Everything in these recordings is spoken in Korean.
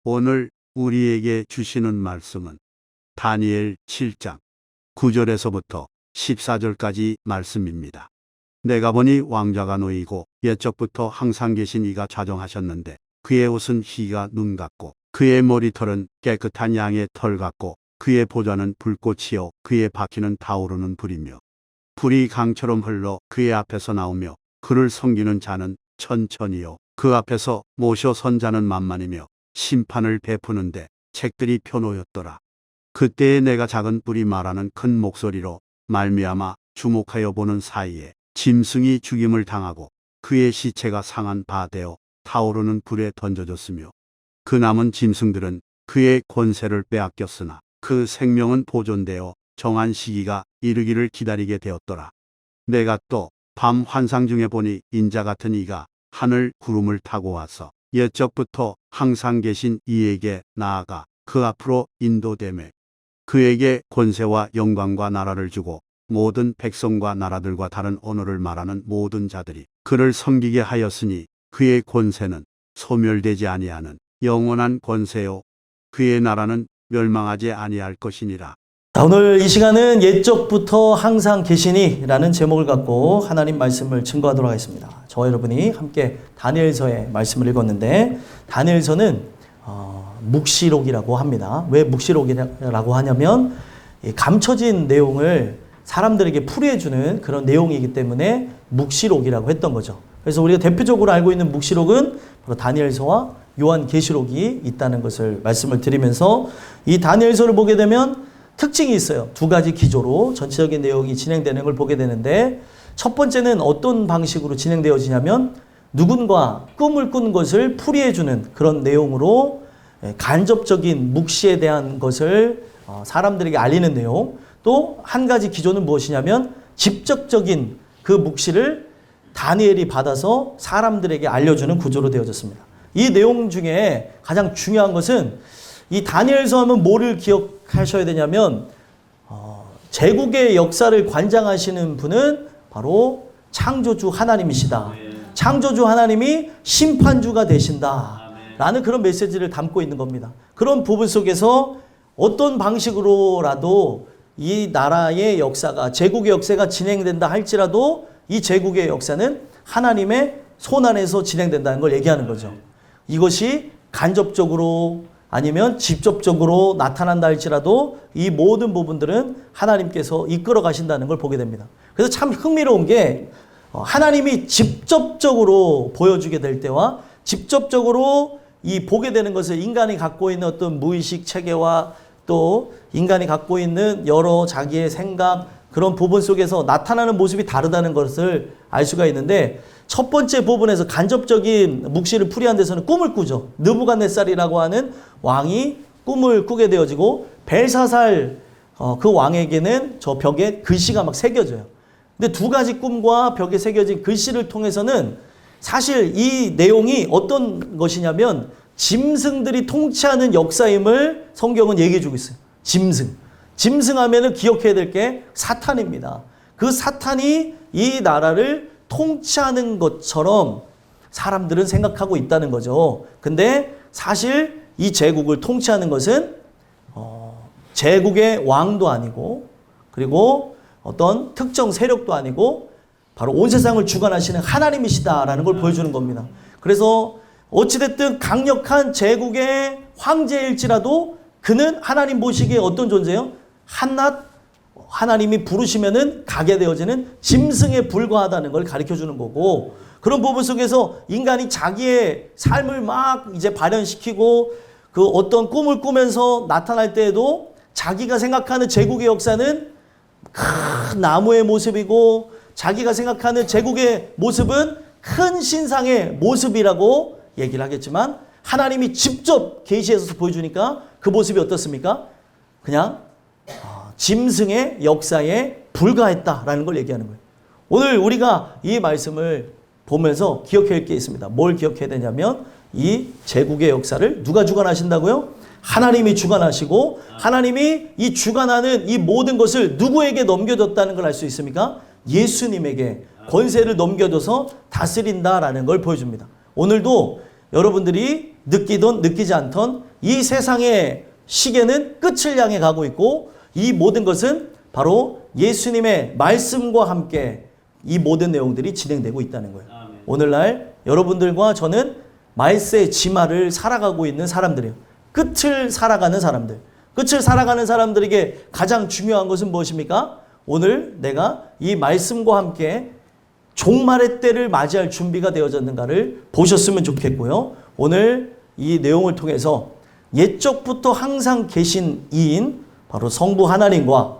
오늘 우리에게 주시는 말씀은 다니엘 7장 9절에서부터 14절까지 말씀입니다. 내가 보니 왕좌가 놓이고 옛적부터 항상 계신 이가 좌정하셨는데 그의 옷은 희가 눈 같고 그의 머리털은 깨끗한 양의 털 같고 그의 보좌는 불꽃이요 그의 바퀴는 타오르는 불이며 불이 강처럼 흘러 그의 앞에서 나오며 그를 섬기는 자는 천천히요 그 앞에서 모셔 선 자는 만만이며 심판을 베푸는데 책들이 펴놓였더라. 그때에 내가 작은 뿔이 말하는 큰 목소리로 말미암아 주목하여 보는 사이에 짐승이 죽임을 당하고 그의 시체가 상한 바 되어 타오르는 불에 던져졌으며 그 남은 짐승들은 그의 권세를 빼앗겼으나 그 생명은 보존되어 정한 시기가 이르기를 기다리게 되었더라. 내가 또 밤 환상 중에 보니 인자 같은 이가 하늘 구름을 타고 와서 옛적부터 항상 계신 이에게 나아가 그 앞으로 인도되매 그에게 권세와 영광과 나라를 주고 모든 백성과 나라들과 다른 언어를 말하는 모든 자들이 그를 섬기게 하였으니 그의 권세는 소멸되지 아니하는 영원한 권세요 그의 나라는 멸망하지 아니할 것이니라. 자, 오늘 이 시간은 옛적부터 항상 계시니 라는 제목을 갖고 하나님 말씀을 증거하도록 하겠습니다. 저와 여러분이 함께 다니엘서의 말씀을 읽었는데 다니엘서는 묵시록이라고 합니다. 왜 묵시록이라고 하냐면 감춰진 내용을 사람들에게 풀이해주는 그런 내용이기 때문에 묵시록이라고 했던 거죠. 그래서 우리가 대표적으로 알고 있는 묵시록은 바로 다니엘서와 요한계시록이 있다는 것을 말씀을 드리면서 이 다니엘서를 보게 되면 특징이 있어요. 두 가지 기조로 전체적인 내용이 진행되는 걸 보게 되는데 첫 번째는 어떤 방식으로 진행되어지냐면 누군가 꿈을 꾼 것을 풀이해주는 그런 내용으로 간접적인 묵시에 대한 것을 사람들에게 알리는 내용. 또 한 가지 기조는 무엇이냐면 직접적인 그 묵시를 다니엘이 받아서 사람들에게 알려주는 구조로 되어졌습니다. 이 내용 중에 가장 중요한 것은 이 다니엘서 하면 뭐를 기억하셔야 되냐면 제국의 역사를 관장하시는 분은 바로 창조주 하나님이시다. 창조주 하나님이 심판주가 되신다. 라는 그런 메시지를 담고 있는 겁니다. 그런 부분 속에서 어떤 방식으로라도 이 나라의 역사가 제국의 역사가 진행된다 할지라도 이 제국의 역사는 하나님의 손 안에서 진행된다는 걸 얘기하는 거죠. 이것이 간접적으로 아니면 직접적으로 나타난다 할지라도 이 모든 부분들은 하나님께서 이끌어 가신다는 걸 보게 됩니다. 그래서 참 흥미로운 게 하나님이 직접적으로 보여주게 될 때와 직접적으로 이 보게 되는 것을 인간이 갖고 있는 어떤 무의식 체계와 또 인간이 갖고 있는 여러 자기의 생각 그런 부분 속에서 나타나는 모습이 다르다는 것을 알 수가 있는데 첫 번째 부분에서 간접적인 묵시를 풀이한 데서는 꿈을 꾸죠. 느부갓네살이라고 하는 왕이 꿈을 꾸게 되어지고 벨사살 그 왕에게는 저 벽에 글씨가 막 새겨져요. 근데 두 가지 꿈과 벽에 새겨진 글씨를 통해서는 사실 이 내용이 어떤 것이냐면 짐승들이 통치하는 역사임을 성경은 얘기해 주고 있어요. 짐승 하면은 기억해야 될 게 사탄입니다. 그 사탄이 이 나라를 통치하는 것처럼 사람들은 생각하고 있다는 거죠. 근데 사실 이 제국을 통치하는 것은 제국의 왕도 아니고 그리고 어떤 특정 세력도 아니고 바로 온 세상을 주관하시는 하나님이시다라는 걸 보여주는 겁니다. 그래서 어찌됐든 강력한 제국의 황제일지라도 그는 하나님 보시기에 어떤 존재예요? 한낱 하나님이 부르시면은 가게 되어지는 짐승에 불과하다는 걸 가르쳐 주는 거고 그런 부분 속에서 인간이 자기의 삶을 막 이제 발현시키고 그 어떤 꿈을 꾸면서 나타날 때에도 자기가 생각하는 제국의 역사는 큰 나무의 모습이고 자기가 생각하는 제국의 모습은 큰 신상의 모습이라고 얘기를 하겠지만 하나님이 직접 계시해서 보여주니까 그 모습이 어떻습니까? 그냥 짐승의 역사에 불과했다라는 걸 얘기하는 거예요. 오늘 우리가 이 말씀을 보면서 기억해야 할 게 있습니다. 뭘 기억해야 되냐면 이 제국의 역사를 누가 주관하신다고요? 하나님이 주관하시고 하나님이 이 주관하는 이 모든 것을 누구에게 넘겨줬다는 걸 알 수 있습니까? 예수님에게 권세를 넘겨줘서 다스린다라는 걸 보여줍니다. 오늘도 여러분들이 느끼든 느끼지 않던 이 세상의 시계는 끝을 향해 가고 있고 이 모든 것은 바로 예수님의 말씀과 함께 이 모든 내용들이 진행되고 있다는 거예요. 오늘날 여러분들과 저는 말세의 지마를 살아가고 있는 사람들이에요. 끝을 살아가는 사람들. 끝을 살아가는 사람들에게 가장 중요한 것은 무엇입니까? 오늘 내가 이 말씀과 함께 종말의 때를 맞이할 준비가 되어졌는가를 보셨으면 좋겠고요. 오늘 이 내용을 통해서 옛적부터 항상 계신 이인 바로 성부 하나님과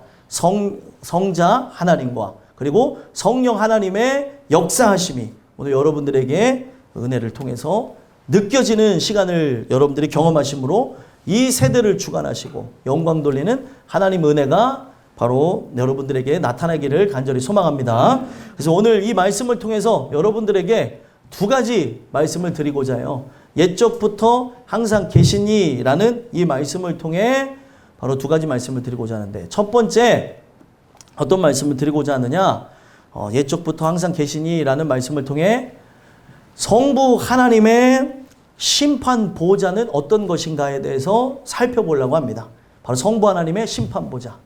성자 하나님과 그리고 성령 하나님의 역사하심이 오늘 여러분들에게 은혜를 통해서 느껴지는 시간을 여러분들이 경험하심으로 이 세대를 주관하시고 영광 돌리는 하나님 은혜가 바로 여러분들에게 나타나기를 간절히 소망합니다. 그래서 오늘 이 말씀을 통해서 여러분들에게 두 가지 말씀을 드리고자 해요. 옛적부터 항상 계시니라는 이 말씀을 통해 바로 두 가지 말씀을 드리고자 하는데 첫 번째 어떤 말씀을 드리고자 하느냐 옛적부터 항상 계시니라는 말씀을 통해 성부 하나님의 심판 보좌는 어떤 것인가에 대해서 살펴보려고 합니다. 바로 성부 하나님의 심판 보좌.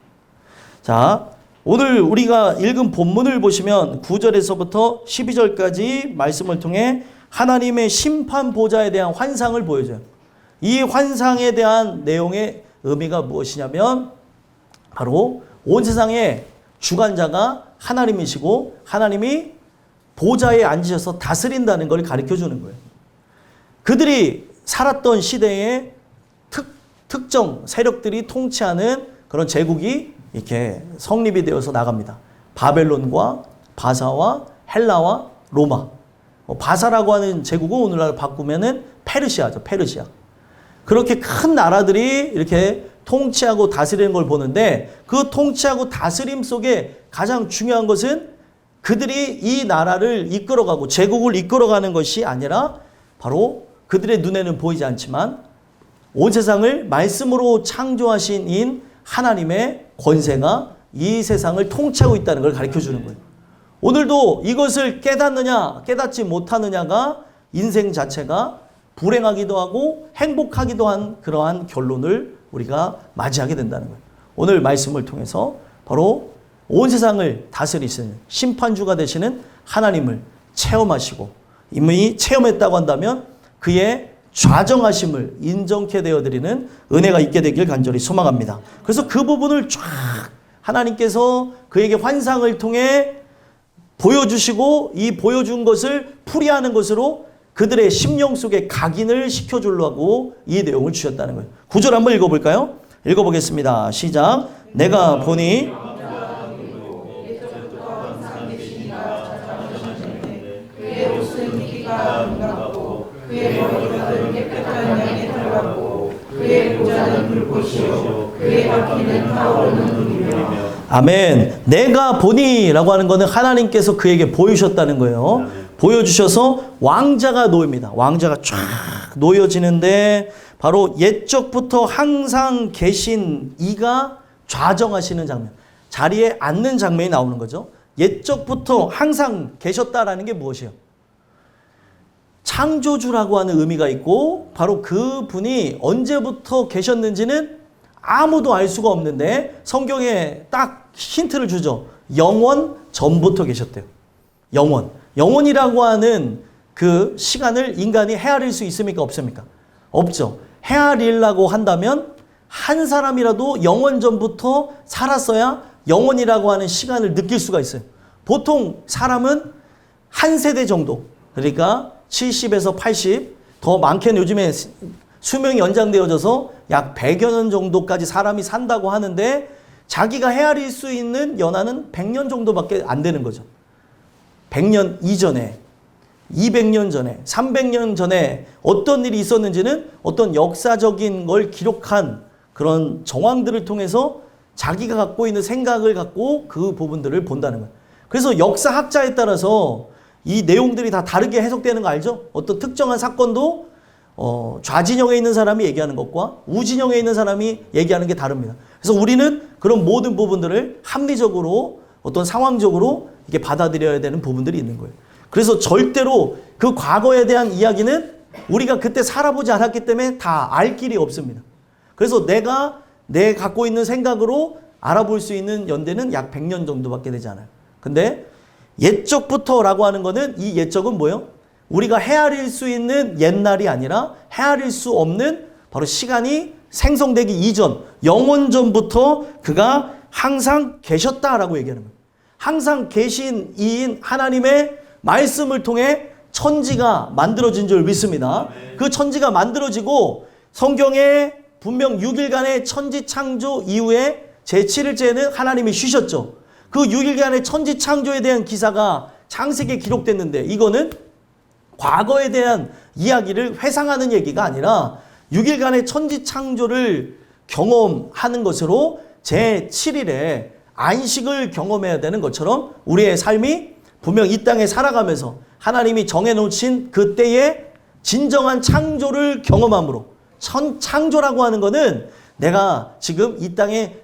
자, 오늘 우리가 읽은 본문을 보시면 9절에서부터 12절까지 말씀을 통해 하나님의 심판 보좌에 대한 환상을 보여줘요. 이 환상에 대한 내용의 의미가 무엇이냐면 바로 온 세상의 주관자가 하나님이시고 하나님이 보좌에 앉으셔서 다스린다는 걸 가르쳐 주는 거예요. 그들이 살았던 시대에 특정 세력들이 통치하는 그런 제국이 이렇게 성립이 되어서 나갑니다. 바벨론과 바사와 헬라와 로마. 바사라고 하는 제국은 오늘날 바꾸면은 페르시아죠. 페르시아. 그렇게 큰 나라들이 이렇게 통치하고 다스리는 걸 보는데 그 통치하고 다스림 속에 가장 중요한 것은 그들이 이 나라를 이끌어가고 제국을 이끌어가는 것이 아니라 바로 그들의 눈에는 보이지 않지만 온 세상을 말씀으로 창조하신 인 하나님의 권세가 이 세상을 통치하고 있다는 걸 가르쳐 주는 거예요. 오늘도 이것을 깨닫느냐 깨닫지 못하느냐가 인생 자체가 불행하기도 하고 행복하기도 한 그러한 결론을 우리가 맞이하게 된다는 거예요. 오늘 말씀을 통해서 바로 온 세상을 다스리시는 심판주가 되시는 하나님을 체험하시고 이미 체험했다고 한다면 그의 좌정하심을 인정케 되어드리는 은혜가 있게 되길 간절히 소망합니다. 그래서 그 부분을 쫙 하나님께서 그에게 환상을 통해 보여주시고 이 보여준 것을 풀이하는 것으로 그들의 심령 속에 각인을 시켜주려고 이 내용을 주셨다는 거예요. 9절 한번 읽어볼까요? 읽어보겠습니다. 시작. 내가 보니 그의 옷은 피가 눈같고 그의 머리카락은 깨끗한 양의 털 같고 그의 보좌는 불꽃이요 그의 바퀴는 타오르는 불이며 아멘. 내가 보니라고 하는 것은 하나님께서 그에게 보이셨다는 거예요. 보여주셔서 왕자가 놓입니다. 왕자가 쫙 놓여지는데 바로 옛적부터 항상 계신 이가 좌정하시는 장면. 자리에 앉는 장면이 나오는 거죠. 옛적부터 항상 계셨다라는 게 무엇이에요? 창조주라고 하는 의미가 있고 바로 그 분이 언제부터 계셨는지는 아무도 알 수가 없는데 성경에 딱 힌트를 주죠. 영원 전부터 계셨대요. 영원. 영원이라고 하는 그 시간을 인간이 헤아릴 수 있습니까? 없습니까? 없죠. 헤아리려고 한다면 한 사람이라도 영원 전부터 살았어야 영원이라고 하는 시간을 느낄 수가 있어요. 보통 사람은 한 세대 정도, 그러니까 70에서 80, 더 많게는 요즘에 수명이 연장되어져서 약 100여 년 정도까지 사람이 산다고 하는데 자기가 헤아릴 수 있는 연하는 100년 정도밖에 안 되는 거죠. 100년 이전에, 200년 전에, 300년 전에 어떤 일이 있었는지는 어떤 역사적인 걸 기록한 그런 정황들을 통해서 자기가 갖고 있는 생각을 갖고 그 부분들을 본다는 거예요. 그래서 역사학자에 따라서 이 내용들이 다 다르게 해석되는 거 알죠? 어떤 특정한 사건도 좌진영에 있는 사람이 얘기하는 것과 우진영에 있는 사람이 얘기하는 게 다릅니다. 그래서 우리는 그런 모든 부분들을 합리적으로 어떤 상황적으로 이게 받아들여야 되는 부분들이 있는 거예요. 그래서 절대로 그 과거에 대한 이야기는 우리가 그때 살아보지 않았기 때문에 다 알 길이 없습니다. 그래서 내 갖고 있는 생각으로 알아볼 수 있는 연대는 약 100년 정도밖에 되지 않아요. 근데 옛적부터라고 하는 거는 이 옛적은 뭐예요? 우리가 헤아릴 수 있는 옛날이 아니라 헤아릴 수 없는 바로 시간이 생성되기 이전, 영원전부터 그가 항상 계셨다라고 얘기하는 거예요. 항상 계신 이인 하나님의 말씀을 통해 천지가 만들어진 줄 믿습니다. 그 천지가 만들어지고 성경에 분명 6일간의 천지 창조 이후에 제7일째는 하나님이 쉬셨죠. 그 6일간의 천지 창조에 대한 기사가 창세기에 기록됐는데 이거는 과거에 대한 이야기를 회상하는 얘기가 아니라 6일간의 천지 창조를 경험하는 것으로 제7일에 안식을 경험해야 되는 것처럼 우리의 삶이 분명 이 땅에 살아가면서 하나님이 정해놓으신 그때의 진정한 창조를 경험함으로 창조라고 하는 것은 내가 지금 이 땅에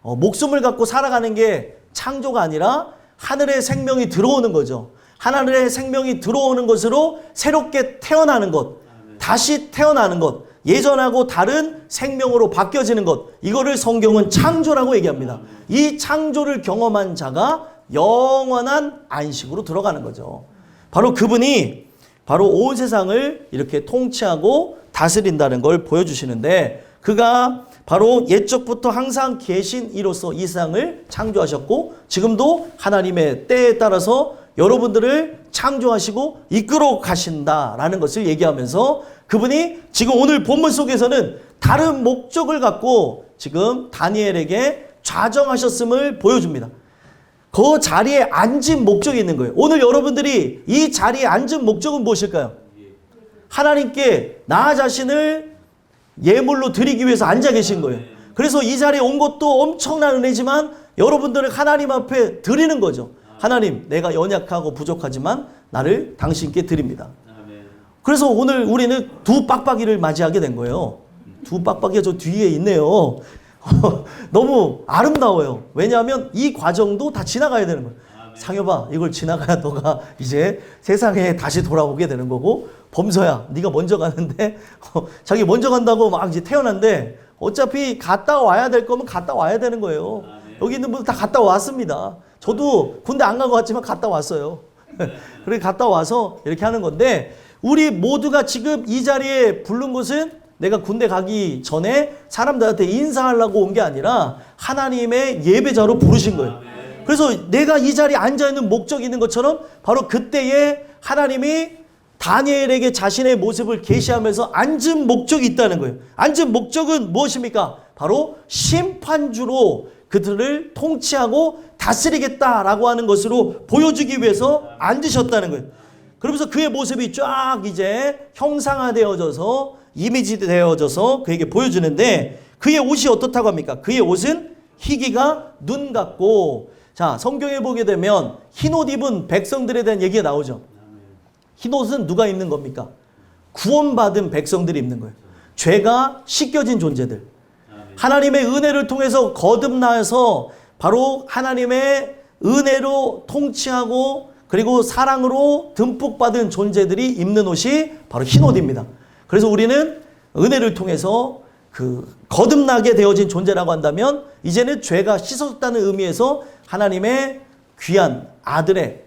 목숨을 갖고 살아가는 게 창조가 아니라 하늘의 생명이 들어오는 거죠. 하늘의 생명이 들어오는 것으로 새롭게 태어나는 것, 다시 태어나는 것, 예전하고 다른 생명으로 바뀌어지는 것, 이거를 성경은 창조라고 얘기합니다. 이 창조를 경험한 자가 영원한 안식으로 들어가는 거죠. 바로 그분이 바로 온 세상을 이렇게 통치하고 다스린다는 걸 보여주시는데 그가 바로 옛적부터 항상 계신 이로서 이 세상을 창조하셨고 지금도 하나님의 때에 따라서 여러분들을 창조하시고 이끌어 가신다라는 것을 얘기하면서 그분이 지금 오늘 본문 속에서는 다른 목적을 갖고 지금 다니엘에게 좌정하셨음을 보여줍니다. 그 자리에 앉은 목적이 있는 거예요. 오늘 여러분들이 이 자리에 앉은 목적은 무엇일까요? 하나님께 나 자신을 예물로 드리기 위해서 앉아 계신 거예요. 그래서 이 자리에 온 것도 엄청난 은혜지만 여러분들을 하나님 앞에 드리는 거죠. 하나님, 내가 연약하고 부족하지만 나를 당신께 드립니다. 그래서 오늘 우리는 두 빡빡이를 맞이하게 된 거예요. 두 빡빡이가 저 뒤에 있네요. 너무 아름다워요. 왜냐하면 이 과정도 다 지나가야 되는 거예요. 상여봐, 이걸 지나가야 너가 이제 세상에 다시 돌아오게 되는 거고, 범서야, 네가 먼저 가는데 자기 먼저 간다고 막 이제 태어난데 어차피 갔다 와야 될 거면 갔다 와야 되는 거예요. 여기 있는 분들 다 갔다 왔습니다. 저도 군대 안 간 것 같지만 갔다 왔어요. 그렇게 갔다 와서 이렇게 하는 건데 우리 모두가 지금 이 자리에 부른 것은 내가 군대 가기 전에 사람들한테 인사하려고 온 게 아니라 하나님의 예배자로 부르신 거예요. 그래서 내가 이 자리에 앉아있는 목적이 있는 것처럼 바로 그때에 하나님이 다니엘에게 자신의 모습을 계시하면서 앉은 목적이 있다는 거예요. 앉은 목적은 무엇입니까? 바로 심판주로 그들을 통치하고 다스리겠다라고 하는 것으로 보여주기 위해서 앉으셨다는 거예요. 그러면서 그의 모습이 쫙 이제 형상화되어져서 이미지 되어져서 그에게 보여주는데 그의 옷이 어떻다고 합니까? 그의 옷은 희기가 눈 같고, 자, 성경에 보게 되면 흰옷 입은 백성들에 대한 얘기가 나오죠. 흰옷은 누가 입는 겁니까? 구원받은 백성들이 입는 거예요. 죄가 씻겨진 존재들. 하나님의 은혜를 통해서 거듭나서 바로 하나님의 은혜로 통치하고 그리고 사랑으로 듬뿍 받은 존재들이 입는 옷이 바로 흰옷입니다. 그래서 우리는 은혜를 통해서 그 거듭나게 되어진 존재라고 한다면 이제는 죄가 씻어졌다는 의미에서 하나님의 귀한 아들의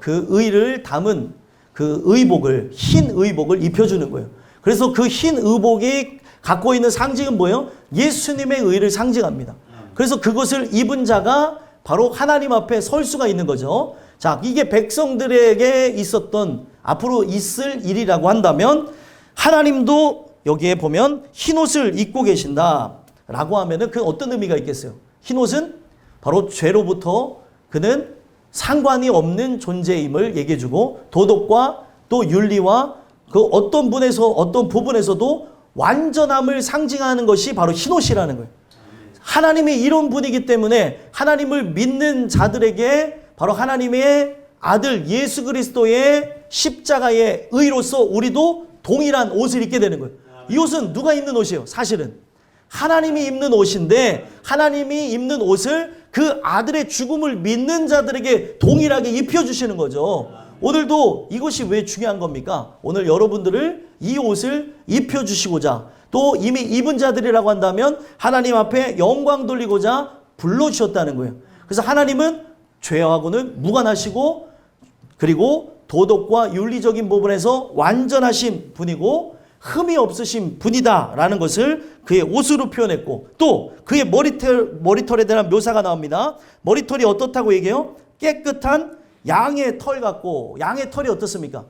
그 의를 담은 그 의복을, 흰 의복을 입혀주는 거예요. 그래서 그 흰 의복이 갖고 있는 상징은 뭐예요? 예수님의 의를 상징합니다. 그래서 그것을 입은 자가 바로 하나님 앞에 설 수가 있는 거죠. 자, 이게 백성들에게 있었던 앞으로 있을 일이라고 한다면 하나님도 여기에 보면 흰옷을 입고 계신다라고 하면은 그 어떤 의미가 있겠어요? 흰옷은 바로 죄로부터 그는 상관이 없는 존재임을 얘기해주고 도덕과 또 윤리와 그 어떤 부분에서도 완전함을 상징하는 것이 바로 흰옷이라는 거예요. 하나님이 이런 분이기 때문에 하나님을 믿는 자들에게 바로 하나님의 아들 예수 그리스도의 십자가의 의로서 우리도 동일한 옷을 입게 되는 거예요. 이 옷은 누가 입는 옷이에요? 사실은 하나님이 입는 옷인데 하나님이 입는 옷을 그 아들의 죽음을 믿는 자들에게 동일하게 입혀주시는 거죠. 오늘도 이것이 왜 중요한 겁니까? 오늘 여러분들을 이 옷을 입혀주시고자 또 이미 입은 자들이라고 한다면 하나님 앞에 영광 돌리고자 불러주셨다는 거예요. 그래서 하나님은 죄하고는 무관하시고 그리고 도덕과 윤리적인 부분에서 완전하신 분이고 흠이 없으신 분이다라는 것을 그의 옷으로 표현했고 또 그의 머리털에 대한 묘사가 나옵니다. 머리털이 어떻다고 얘기해요? 깨끗한 양의 털 같고 양의 털이 어떻습니까?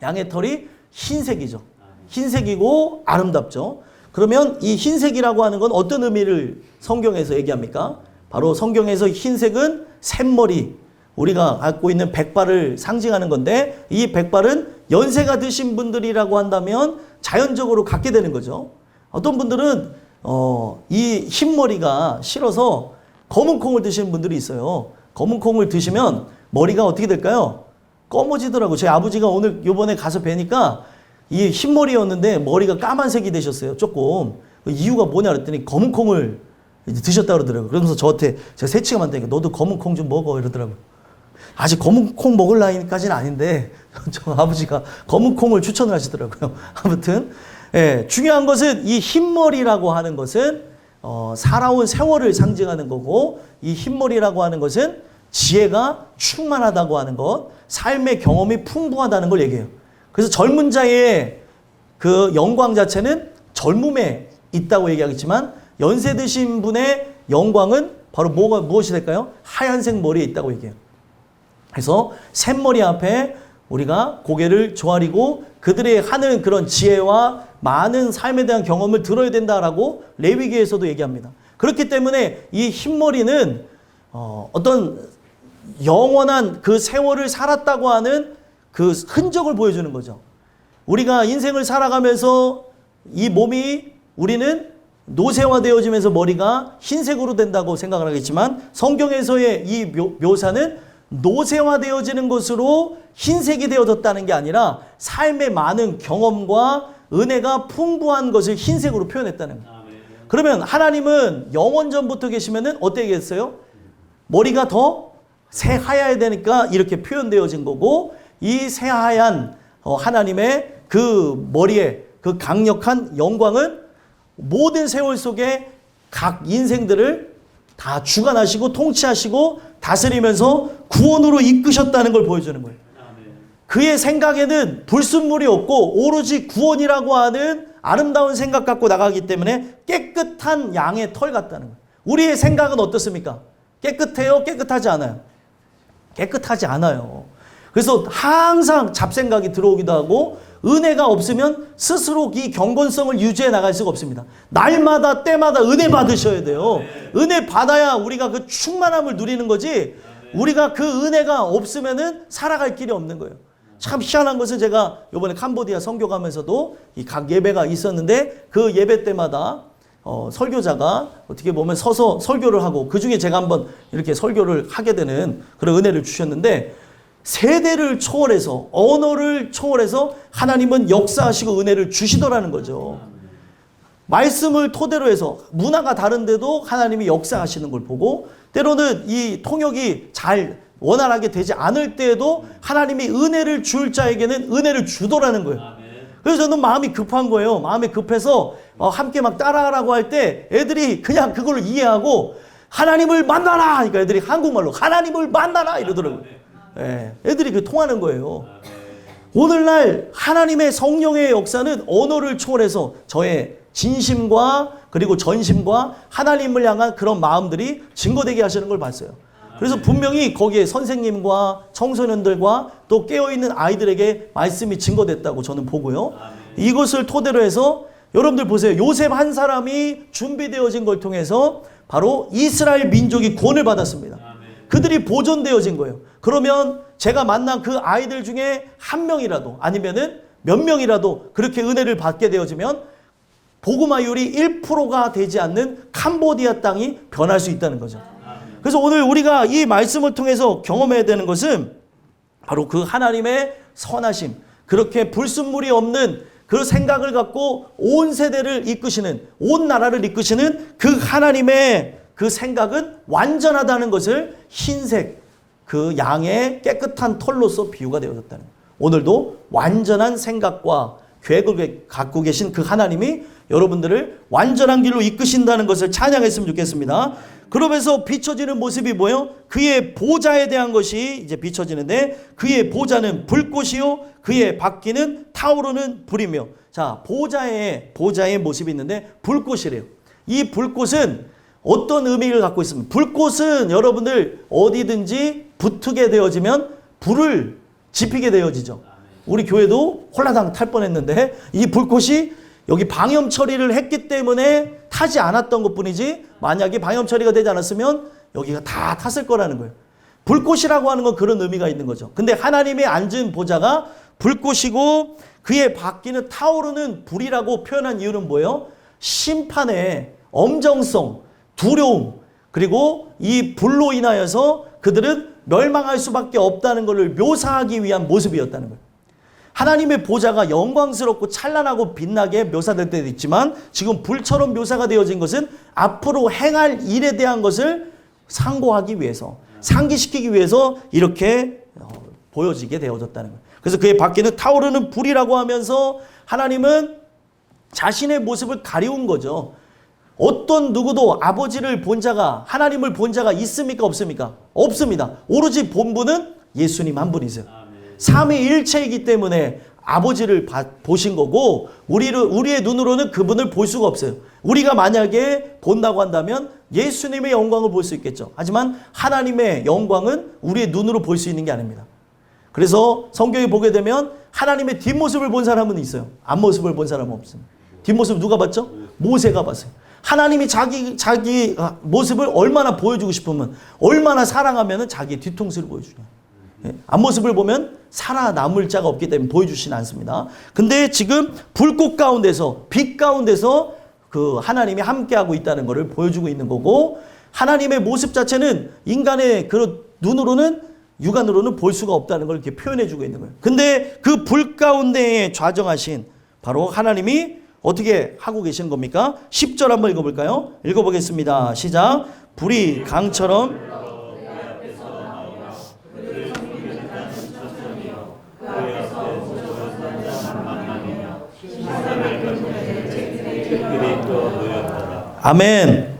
양의 털이 흰색이죠. 흰색이고 아름답죠. 그러면 이 흰색이라고 하는 건 어떤 의미를 성경에서 얘기합니까? 바로 성경에서 흰색은 샘머리, 우리가 갖고 있는 백발을 상징하는 건데 이 백발은 연세가 드신 분들이라고 한다면 자연적으로 갖게 되는 거죠. 어떤 분들은 이 흰머리가 싫어서 검은 콩을 드시는 분들이 있어요. 검은 콩을 드시면 머리가 어떻게 될까요? 검어지더라고요. 제 아버지가 오늘 요번에 가서 뵈니까 이 흰머리였는데 머리가 까만색이 되셨어요. 조금. 그 이유가 뭐냐 그랬더니 검은 콩을 이제 드셨다 그러더라고요. 그러면서 저한테 제가 새치가 많다니까 너도 검은 콩 좀 먹어 이러더라고요. 아직 검은 콩 먹을 나이까지는 아닌데 저 아버지가 검은 콩을 추천을 하시더라고요. 아무튼 중요한 것은 이 흰머리라고 하는 것은 살아온 세월을 상징하는 거고 이 흰머리라고 하는 것은 지혜가 충만하다고 하는 것, 삶의 경험이 풍부하다는 걸 얘기해요. 그래서 젊은 자의 그 영광 자체는 젊음에 있다고 얘기하겠지만 연세 드신 분의 영광은 바로 무엇이 될까요? 하얀색 머리에 있다고 얘기해요. 그래서 샘머리 앞에 우리가 고개를 조아리고 그들의 하는 그런 지혜와 많은 삶에 대한 경험을 들어야 된다라고 레위기에서도 얘기합니다. 그렇기 때문에 이 흰머리는 어떤 영원한 그 세월을 살았다고 하는 그 흔적을 보여주는 거죠. 우리가 인생을 살아가면서 이 몸이 우리는 노쇠화되어지면서 머리가 흰색으로 된다고 생각을 하겠지만 성경에서의 이 묘사는 노쇠화되어지는 것으로 흰색이 되어졌다는 게 아니라 삶의 많은 경험과 은혜가 풍부한 것을 흰색으로 표현했다는 거예요. 그러면 하나님은 영원 전부터 계시면은 어떻게 했어요? 머리가 더 새하얘야 되니까 이렇게 표현되어진 거고 이 새하얀 하나님의 그 머리에 그 강력한 영광은 모든 세월 속에 각 인생들을 다 주관하시고 통치하시고 다스리면서 구원으로 이끄셨다는 걸 보여주는 거예요. 그의 생각에는 불순물이 없고 오로지 구원이라고 하는 아름다운 생각 갖고 나가기 때문에 깨끗한 양의 털 같다는 거예요. 우리의 생각은 어떻습니까? 깨끗해요? 깨끗하지 않아요? 깨끗하지 않아요. 그래서 항상 잡생각이 들어오기도 하고 은혜가 없으면 스스로 이 경건성을 유지해 나갈 수가 없습니다. 날마다 때마다 은혜 받으셔야 돼요. 은혜 받아야 우리가 그 충만함을 누리는 거지 우리가 그 은혜가 없으면은 살아갈 길이 없는 거예요. 참 희한한 것은 제가 이번에 캄보디아 선교 가면서도 이 각 예배가 있었는데 그 예배 때마다 설교자가 어떻게 보면 서서 설교를 하고 그 중에 제가 한번 이렇게 설교를 하게 되는 그런 은혜를 주셨는데 세대를 초월해서 언어를 초월해서 하나님은 역사하시고 은혜를 주시더라는 거죠. 말씀을 토대로 해서 문화가 다른데도 하나님이 역사하시는 걸 보고 때로는 이 통역이 잘 원활하게 되지 않을 때에도 하나님이 은혜를 줄 자에게는 은혜를 주더라는 거예요. 그래서 저는 마음이 급한 거예요. 마음이 급해서 함께 막 따라하라고 할 때 애들이 그냥 그걸 이해하고 하나님을 만나라 하니까 애들이 한국말로 하나님을 만나라 이러더라고요. 애들이 그 통하는 거예요. 오늘날 하나님의 성령의 역사는 언어를 초월해서 저의 진심과 그리고 전심과 하나님을 향한 그런 마음들이 증거되게 하시는 걸 봤어요. 그래서 분명히 거기에 선생님과 청소년들과 또 깨어있는 아이들에게 말씀이 증거됐다고 저는 보고요. 이것을 토대로 해서 여러분들 보세요. 요셉 한 사람이 준비되어진 걸 통해서 바로 이스라엘 민족이 구원을 받았습니다. 그들이 보존되어진 거예요. 그러면 제가 만난 그 아이들 중에 한 명이라도 아니면은 몇 명이라도 그렇게 은혜를 받게 되어지면 복음화율이 1%가 되지 않는 캄보디아 땅이 변할 수 있다는 거죠. 그래서 오늘 우리가 이 말씀을 통해서 경험해야 되는 것은 바로 그 하나님의 선하심, 그렇게 불순물이 없는 그 생각을 갖고 온 세대를 이끄시는, 온 나라를 이끄시는 그 하나님의 그 생각은 완전하다는 것을 흰색, 그 양의 깨끗한 털로서 비유가 되어졌다는 거예요. 오늘도 완전한 생각과 계획을 갖고 계신 그 하나님이 여러분들을 완전한 길로 이끄신다는 것을 찬양했으면 좋겠습니다. 그러면서 비춰지는 모습이 뭐예요? 그의 보좌에 대한 것이 이제 비춰지는데, 그의 보좌는 불꽃이요 그의 바퀴는 타오르는 불이며. 자, 보좌의 모습이 있는데 불꽃이래요. 이 불꽃은 어떤 의미를 갖고 있습니까? 불꽃은 여러분들 어디든지 붙게 되어지면 불을 지피게 되어지죠. 우리 교회도 홀라당 탈 뻔했는데 이 불꽃이 여기 방염 처리를 했기 때문에 타지 않았던 것뿐이지, 만약에 방염 처리가 되지 않았으면 여기가 다 탔을 거라는 거예요. 불꽃이라고 하는 건 그런 의미가 있는 거죠. 근데 하나님의 앉은 보좌가 불꽃이고 그의 바퀴는 타오르는 불이라고 표현한 이유는 뭐예요? 심판의 엄정성, 두려움, 그리고 이 불로 인하여서 그들은 멸망할 수밖에 없다는 것을 묘사하기 위한 모습이었다는 거예요. 하나님의 보좌가 영광스럽고 찬란하고 빛나게 묘사될 때도 있지만, 지금 불처럼 묘사가 되어진 것은 앞으로 행할 일에 대한 것을 상고하기 위해서, 상기시키기 위해서 이렇게 보여지게 되어졌다는 거예요. 그래서 그의 바퀴는 타오르는 불이라고 하면서 하나님은 자신의 모습을 가리운 거죠. 어떤 누구도 아버지를 본 자가, 하나님을 본 자가 있습니까? 없습니까? 없습니다. 오로지 본 분은 예수님 한 분이세요. 삼위일체이기 때문에 아버지를 보신 거고, 우리의 눈으로는 그분을 볼 수가 없어요. 우리가 만약에 본다고 한다면 예수님의 영광을 볼 수 있겠죠. 하지만 하나님의 영광은 우리의 눈으로 볼 수 있는 게 아닙니다. 그래서 성경에 보게 되면 하나님의 뒷모습을 본 사람은 있어요. 앞모습을 본 사람은 없습니다. 뒷모습 누가 봤죠? 모세가 봤어요. 하나님이 자기 모습을 얼마나 보여주고 싶으면, 얼마나 사랑하면 자기의 뒤통수를 보여주냐. 앞모습을 보면 살아남을 자가 없기 때문에 보여주시진 않습니다. 근데 지금 불꽃 가운데서, 빛 가운데서 그 하나님이 함께하고 있다는 것을 보여주고 있는 거고, 하나님의 모습 자체는 인간의 그 눈으로는, 육안으로는 볼 수가 없다는 걸 이렇게 표현해주고 있는 거예요. 근데 그 불 가운데에 좌정하신 바로 하나님이 어떻게 하고 계시는 겁니까? 10절 한번 읽어볼까요? 읽어보겠습니다. 시작. 불이 강처럼 아멘.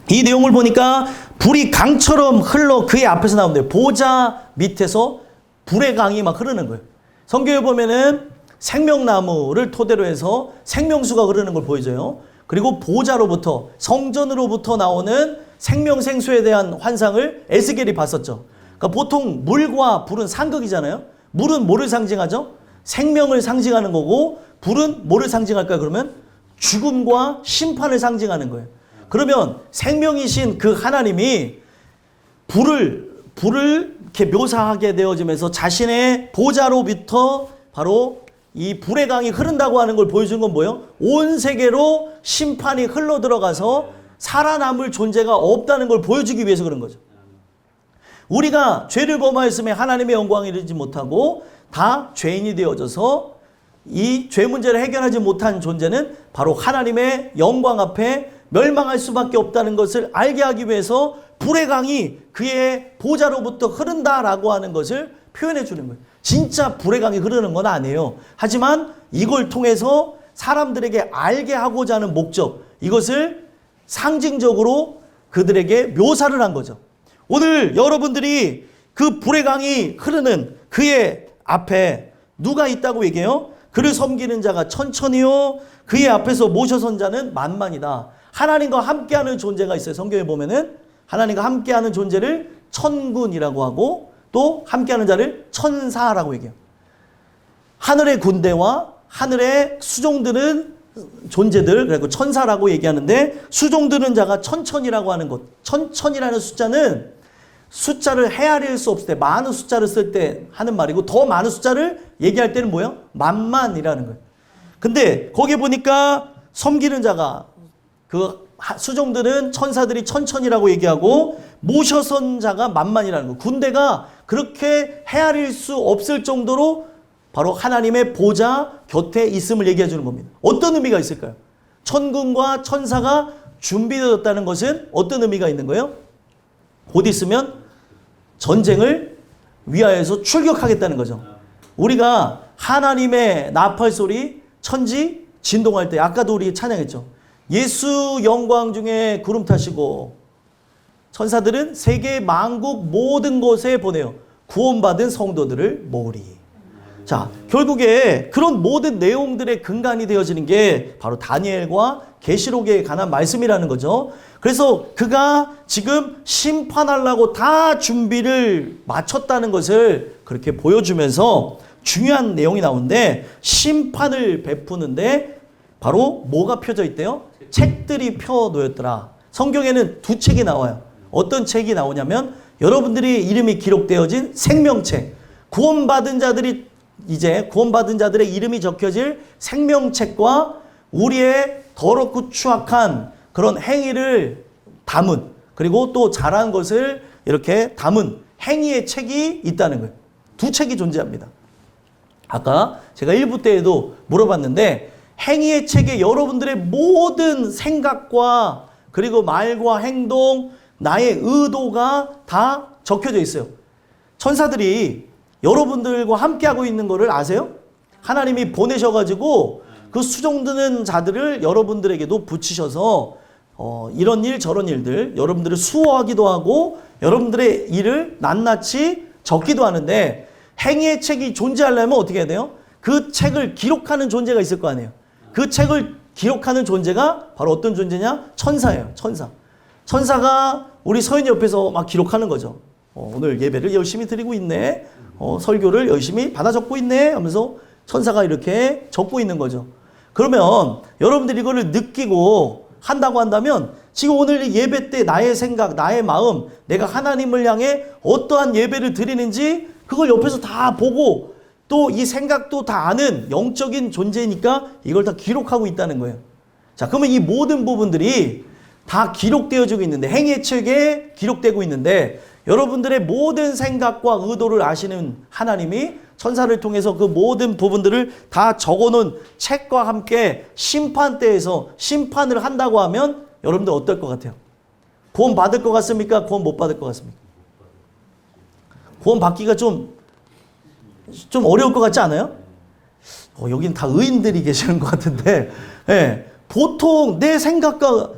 이 내용을 보니까 불이 강처럼 흘러 그의 앞에서 나오는데, 보좌 밑에서 불의 강이 막 흐르는 거예요. 성경에 보면은 생명나무를 토대로 해서 생명수가 흐르는 걸 보여줘요. 그리고 보좌로부터, 성전으로부터 나오는 생명생수에 대한 환상을 에스겔이 봤었죠. 그러니까 보통 물과 불은 상극이잖아요. 물은 뭐를 상징하죠? 생명을 상징하는 거고, 불은 뭐를 상징할까요? 그러면 죽음과 심판을 상징하는 거예요. 그러면 생명이신 그 하나님이 불을 이렇게 묘사하게 되어지면서 자신의 보좌로부터 바로 이 불의 강이 흐른다고 하는 걸 보여주는 건 뭐예요? 온 세계로 심판이 흘러 들어가서 살아남을 존재가 없다는 걸 보여주기 위해서 그런 거죠. 우리가 죄를 범하였음에 하나님의 영광에 이르지 못하고 다 죄인이 되어져서 이 죄 문제를 해결하지 못한 존재는 바로 하나님의 영광 앞에 멸망할 수밖에 없다는 것을 알게 하기 위해서 불의 강이 그의 보좌로부터 흐른다라고 하는 것을 표현해 주는 거예요. 진짜 불의 강이 흐르는 건 아니에요. 하지만 이걸 통해서 사람들에게 알게 하고자 하는 목적, 이것을 상징적으로 그들에게 묘사를 한 거죠. 오늘 여러분들이 그 불의 강이 흐르는 그의 앞에 누가 있다고 얘기해요? 그를 섬기는 자가 천천히요, 그의 앞에서 모셔선 자는 만만이다. 하나님과 함께하는 존재가 있어요. 성경에 보면은 하나님과 함께하는 존재를 천군이라고 하고, 또 함께하는 자를 천사라고 얘기해요. 하늘의 군대와 하늘의 수종드는 존재들, 그리고 천사라고 얘기하는데, 수종드는 자가 천천이라고 하는 것. 천천이라는 숫자는 숫자를 헤아릴 수 없을 때, 많은 숫자를 쓸 때 하는 말이고, 더 많은 숫자를 얘기할 때는 뭐예요? 만만이라는 거예요. 근데 거기에 보니까 섬기는 자가, 그 수종들은 천사들이 천천이라고 얘기하고, 모셔선 자가 만만이라는 거. 군대가 그렇게 헤아릴 수 없을 정도로 바로 하나님의 보좌 곁에 있음을 얘기해 주는 겁니다. 어떤 의미가 있을까요? 천군과 천사가 준비되었다는 것은 어떤 의미가 있는 거예요? 곧 있으면 전쟁을 위하여서 출격하겠다는 거죠. 우리가 하나님의 나팔 소리, 천지 진동할 때 아까도 우리 찬양했죠. 예수 영광 중에 구름 타시고 천사들은 세계 만국 모든 곳에 보내요. 구원받은 성도들을 모으리. 자, 결국에 그런 모든 내용들의 근간이 되어지는 게 바로 다니엘과 계시록에 관한 말씀이라는 거죠. 그래서 그가 지금 심판하려고 다 준비를 마쳤다는 것을 그렇게 보여주면서 중요한 내용이 나오는데, 심판을 베푸는데 바로 뭐가 펴져 있대요? 책들이 펴놓였더라. 성경에는 두 책이 나와요. 어떤 책이 나오냐면 여러분들이 이름이 기록되어진 생명책, 구원받은 자들이 이제 구원받은 자들의 이름이 적혀질 생명책과 우리의 더럽고 추악한 그런 행위를 담은, 그리고 또 잘한 것을 이렇게 담은 행위의 책이 있다는 거예요. 두 책이 존재합니다. 아까 제가 1부 때에도 물어봤는데, 행위의 책에 여러분들의 모든 생각과 그리고 말과 행동, 나의 의도가 다 적혀져 있어요. 천사들이 여러분들과 함께하고 있는 거를 아세요? 하나님이 보내셔가지고 그 수종드는 자들을 여러분들에게도 붙이셔서 이런 일 저런 일들 여러분들을 수호하기도 하고 여러분들의 일을 낱낱이 적기도 하는데, 행위의 책이 존재하려면 어떻게 해야 돼요? 그 책을 기록하는 존재가 있을 거 아니에요. 그 책을 기록하는 존재가 바로 어떤 존재냐? 천사예요. 천사. 천사가 우리 서인 옆에서 막 기록하는 거죠. 오늘 예배를 열심히 드리고 있네. 설교를 열심히 받아 적고 있네 하면서 천사가 이렇게 적고 있는 거죠. 그러면 여러분들이 이거를 느끼고 한다고 한다면, 지금 오늘 예배 때 나의 생각, 나의 마음, 내가 하나님을 향해 어떠한 예배를 드리는지 그걸 옆에서 다 보고 또 이 생각도 다 아는 영적인 존재니까 이걸 다 기록하고 있다는 거예요. 자, 그러면 이 모든 부분들이 다 기록되어지고 있는데, 행위의 책에 기록되고 있는데, 여러분들의 모든 생각과 의도를 아시는 하나님이 천사를 통해서 그 모든 부분들을 다 적어놓은 책과 함께 심판대에서 심판을 한다고 하면 여러분들 어떨 것 같아요? 구원 받을 것 같습니까? 구원 못 받을 것 같습니까? 구원 받기가 좀 어려울 것 같지 않아요? 여긴 다 의인들이 계시는 것 같은데, 예, 보통 내 생각과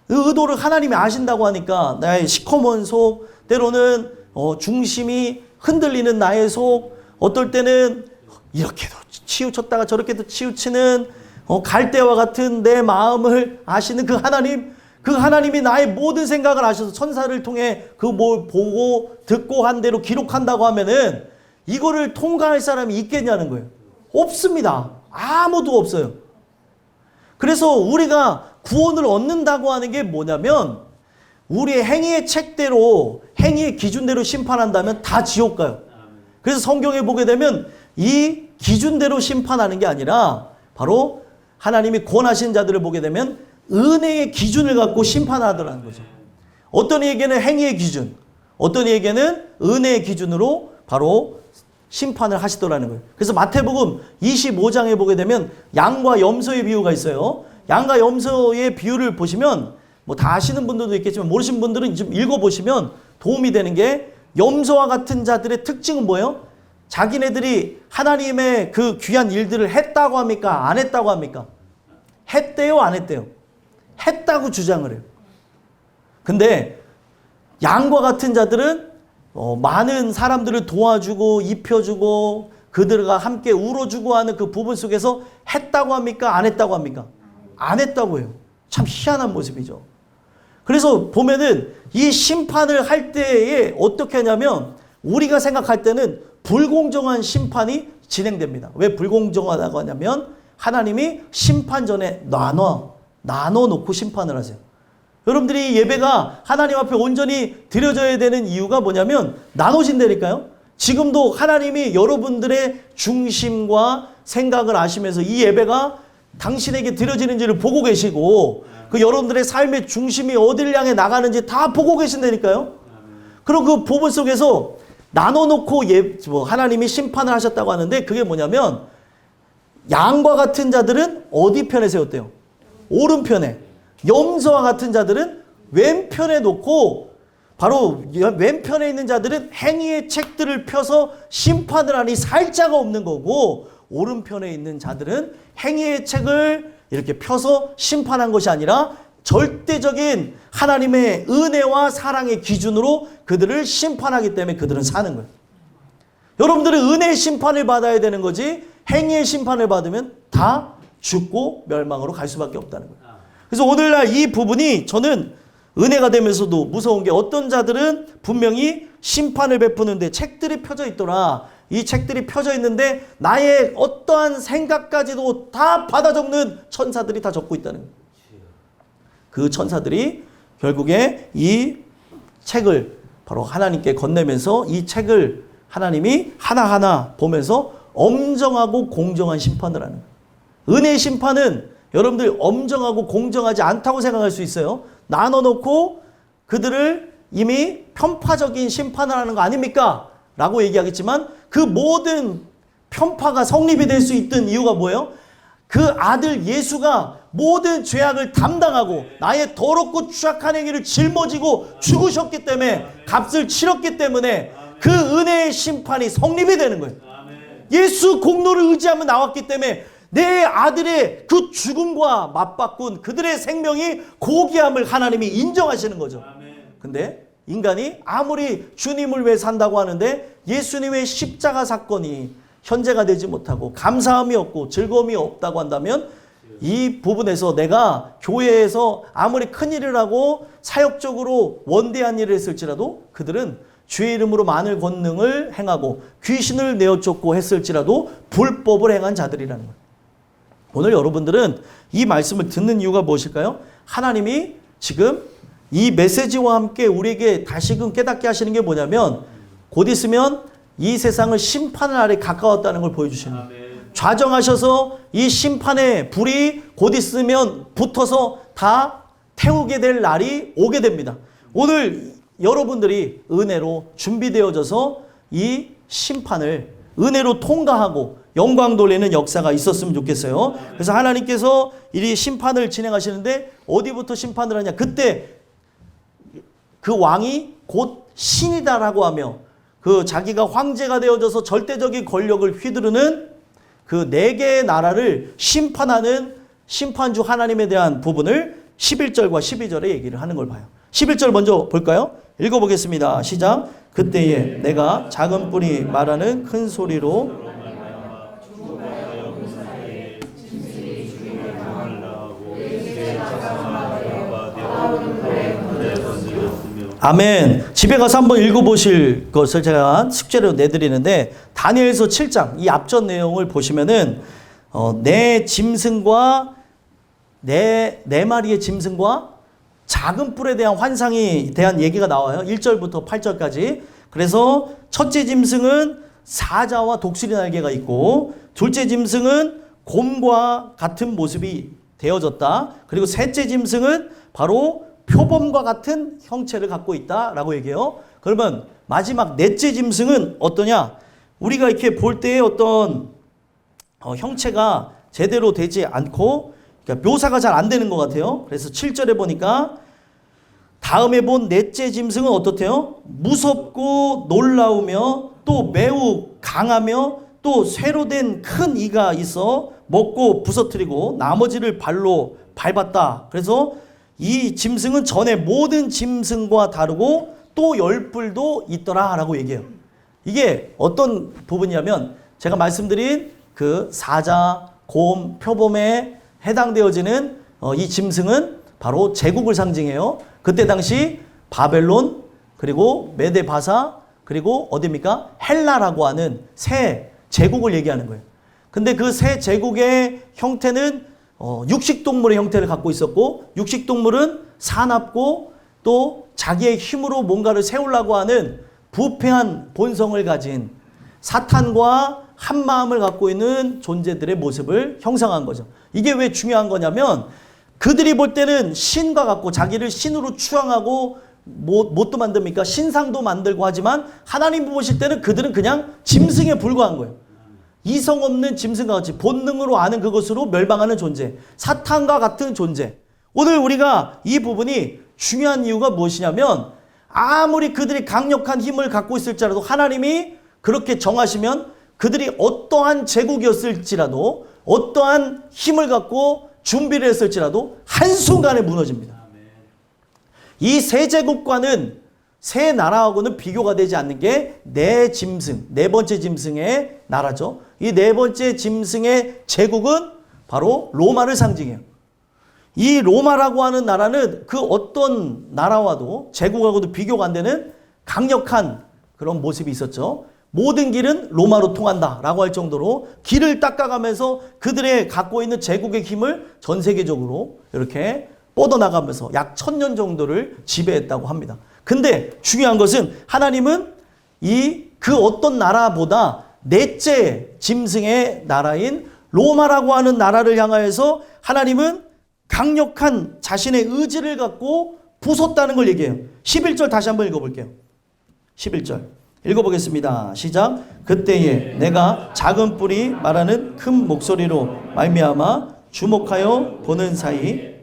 의도를 하나님이 아신다고 하니까 나의 시커먼 속, 때로는 중심이 흔들리는 나의 속, 어떨 때는 이렇게도 치우쳤다가 저렇게도 치우치는 갈대와 같은 내 마음을 아시는 그 하나님, 그 하나님이 나의 모든 생각을 아셔서 천사를 통해 그 뭘 보고 듣고 한 대로 기록한다고 하면은 이거를 통과할 사람이 있겠냐는 거예요. 없습니다. 아무도 없어요. 그래서 우리가 구원을 얻는다고 하는 게 뭐냐면, 우리의 행위의 책대로, 행위의 기준대로 심판한다면 다 지옥 가요. 그래서 성경에 보게 되면 이 기준대로 심판하는 게 아니라 바로 하나님이 구원하신 자들을 보게 되면 은혜의 기준을 갖고 심판하더라는 거죠. 어떤 이에게는 행위의 기준, 어떤 이에게는 은혜의 기준으로 바로 심판을 하시더라는 거예요. 그래서 마태복음 25장에 보게 되면 양과 염소의 비유가 있어요. 양과 염소의 비유를 보시면 뭐 다 아시는 분들도 있겠지만 모르시는 분들은 좀 읽어보시면 도움이 되는 게, 염소와 같은 자들의 특징은 뭐예요? 자기네들이 하나님의 그 귀한 일들을 했다고 합니까? 안 했다고 합니까? 했대요? 안 했대요? 했다고 주장을 해요. 근데 양과 같은 자들은 많은 사람들을 도와주고 입혀주고 그들과 함께 울어주고 하는 그 부분 속에서 했다고 합니까? 안 했다고 합니까? 안 했다고 해요. 참 희한한 모습이죠. 그래서 보면은 이 심판을 할 때에 어떻게 하냐면, 우리가 생각할 때는 불공정한 심판이 진행됩니다. 왜 불공정하다고 하냐면, 하나님이 심판 전에 나눠놓고 심판을 하세요. 여러분들이 예배가 하나님 앞에 온전히 드려져야 되는 이유가 뭐냐면 나눠진다니까요. 지금도 하나님이 여러분들의 중심과 생각을 아시면서 이 예배가 당신에게 드려지는지를 보고 계시고, 그 여러분들의 삶의 중심이 어디를 향해 나가는지 다 보고 계신다니까요. 그리고 그 부분 속에서 나눠놓고 하나님이 심판을 하셨다고 하는데, 그게 뭐냐면 양과 같은 자들은 어디 편에 세웠대요? 오른편에. 염소와 같은 자들은 왼편에 놓고 바로 왼편에 있는 자들은 행위의 책들을 펴서 심판을 하니 살자가 없는 거고, 오른편에 있는 자들은 행위의 책을 이렇게 펴서 심판한 것이 아니라 절대적인 하나님의 은혜와 사랑의 기준으로 그들을 심판하기 때문에 그들은 사는 거예요. 여러분들은 은혜의 심판을 받아야 되는 거지, 행위의 심판을 받으면 다 죽고 멸망으로 갈 수밖에 없다는 거예요. 그래서 오늘날 이 부분이 저는 은혜가 되면서도 무서운 게, 어떤 자들은 분명히 심판을 베푸는데 책들이 펴져 있더라. 이 책들이 펴져 있는데 나의 어떠한 생각까지도 다 받아 적는 천사들이 다 적고 있다는 거예요. 그 천사들이 결국에 이 책을 바로 하나님께 건네면서 이 책을 하나님이 하나하나 보면서 엄정하고 공정한 심판을 하는 거예요. 은혜의 심판은 여러분들 엄정하고 공정하지 않다고 생각할 수 있어요. 나눠놓고 그들을 이미 편파적인 심판을 하는 거 아닙니까? 라고 얘기하겠지만, 그 모든 편파가 성립이 될 수 있던 이유가 뭐예요? 그 아들 예수가 모든 죄악을 담당하고 나의 더럽고 추악한 행위를 짊어지고 죽으셨기 때문에, 값을 치렀기 때문에 그 은혜의 심판이 성립이 되는 거예요. 예수 공로를 의지하며 나왔기 때문에 내 아들의 그 죽음과 맞바꾼 그들의 생명이 고귀함을 하나님이 인정하시는 거죠. 근데 인간이 아무리 주님을 위해 산다고 하는데 예수님의 십자가 사건이 현재가 되지 못하고 감사함이 없고 즐거움이 없다고 한다면, 이 부분에서 내가 교회에서 아무리 큰일을 하고 사역적으로 원대한 일을 했을지라도 그들은 주의 이름으로 많은 권능을 행하고 귀신을 내어쫓고 했을지라도 불법을 행한 자들이라는 거예요. 오늘 여러분들은 이 말씀을 듣는 이유가 무엇일까요? 하나님이 지금 이 메시지와 함께 우리에게 다시금 깨닫게 하시는 게 뭐냐면, 곧 있으면 이 세상을 심판의 날에 가까웠다는 걸 보여주시는 거예요. 좌정하셔서 이 심판의 불이 곧 있으면 붙어서 다 태우게 될 날이 오게 됩니다. 오늘 여러분들이 은혜로 준비되어져서 이 심판을 은혜로 통과하고 영광 돌리는 역사가 있었으면 좋겠어요. 그래서 하나님께서 이 심판을 진행하시는데 어디부터 심판을 하냐? 그때 그 왕이 곧 신이다라고 하며 그 자기가 황제가 되어져서 절대적인 권력을 휘두르는 그 4개의 나라를 심판하는 심판주 하나님에 대한 부분을 11절과 12절에 얘기를 하는 걸 봐요. 11절 먼저 볼까요? 읽어보겠습니다. 시작. 그때에 내가 작은 뿔이 말하는 큰 소리로 아멘. 집에 가서 한번 읽어보실 것을 제가 숙제로 내드리는데, 다니엘서 7장 이 앞전 내용을 보시면은 내 짐승과 네 마리의 짐승과 작은 뿔에 대한 환상에 대한 얘기가 나와요. 1절부터 8절까지. 그래서 첫째 짐승은 사자와 독수리 날개가 있고, 둘째 짐승은 곰과 같은 모습이 되어졌다. 그리고 셋째 짐승은 바로 표범과 같은 형체를 갖고 있다라고 얘기해요. 그러면 마지막 넷째 짐승은 어떠냐? 우리가 이렇게 볼 때의 어떤 형체가 제대로 되지 않고, 그러니까 묘사가 잘 안 되는 것 같아요. 그래서 7절에 보니까 다음에 본 넷째 짐승은 어떻대요? 무섭고 놀라우며 또 매우 강하며 또 쇠로 된 큰 이가 있어 먹고 부서뜨리고 나머지를 발로 밟았다. 그래서 이 짐승은 전에 모든 짐승과 다르고 또 10뿔도 있더라 라고 얘기해요. 이게 어떤 부분이냐면, 제가 말씀드린 그 사자, 곰, 표범에 해당되어지는 이 짐승은 바로 제국을 상징해요. 그때 당시 바벨론, 그리고 메데바사, 그리고 어디입니까? 헬라라고 하는 세 제국을 얘기하는 거예요. 근데 그 세 제국의 형태는 육식동물의 형태를 갖고 있었고, 육식동물은 사납고 또 자기의 힘으로 뭔가를 세우려고 하는 부패한 본성을 가진 사탄과 한 마음을 갖고 있는 존재들의 모습을 형상한 거죠. 이게 왜 중요한 거냐면, 그들이 볼 때는 신과 같고 자기를 신으로 추앙하고 뭣도 만듭니까? 신상도 만들고 하지만 하나님 보실 때는 그들은 그냥 짐승에 불과한 거예요. 이성 없는 짐승과 같이 본능으로 아는 그것으로 멸망하는 존재, 사탄과 같은 존재. 오늘 우리가 이 부분이 중요한 이유가 무엇이냐면, 아무리 그들이 강력한 힘을 갖고 있을지라도 하나님이 그렇게 정하시면 그들이 어떠한 제국이었을지라도 어떠한 힘을 갖고 준비를 했을지라도 한순간에 무너집니다. 이 세 제국과는 세 나라하고는 비교가 되지 않는 게 네 짐승, 네 번째 짐승의 나라죠. 이 네 번째 짐승의 제국은 바로 로마를 상징해요. 이 로마라고 하는 나라는 그 어떤 나라와도 제국하고도 비교가 안 되는 강력한 그런 모습이 있었죠. 모든 길은 로마로 통한다라고 할 정도로 길을 닦아가면서 그들의 갖고 있는 제국의 힘을 전 세계적으로 이렇게 뻗어나가면서 약 1000년 정도를 지배했다고 합니다. 근데 중요한 것은 하나님은 그 어떤 나라보다 넷째 짐승의 나라인 로마라고 하는 나라를 향하여서 하나님은 강력한 자신의 의지를 갖고 부쉈다는 걸 얘기해요. 11절 다시 한번 읽어볼게요. 11절 읽어보겠습니다. 시작. 그때에 내가 작은 뿔이 말하는 큰 목소리로 말미암아 주목하여 보는 사이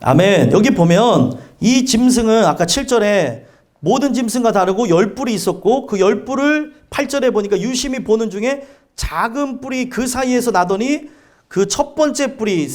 아멘. 여기 보면 이 짐승은 아까 7절에 모든 짐승과 다르고 10뿔이 있었고 그 10뿔을 8절에 보니까 유심히 보는 중에 작은 뿔이 그 사이에서 나더니 그 첫 번째 뿔이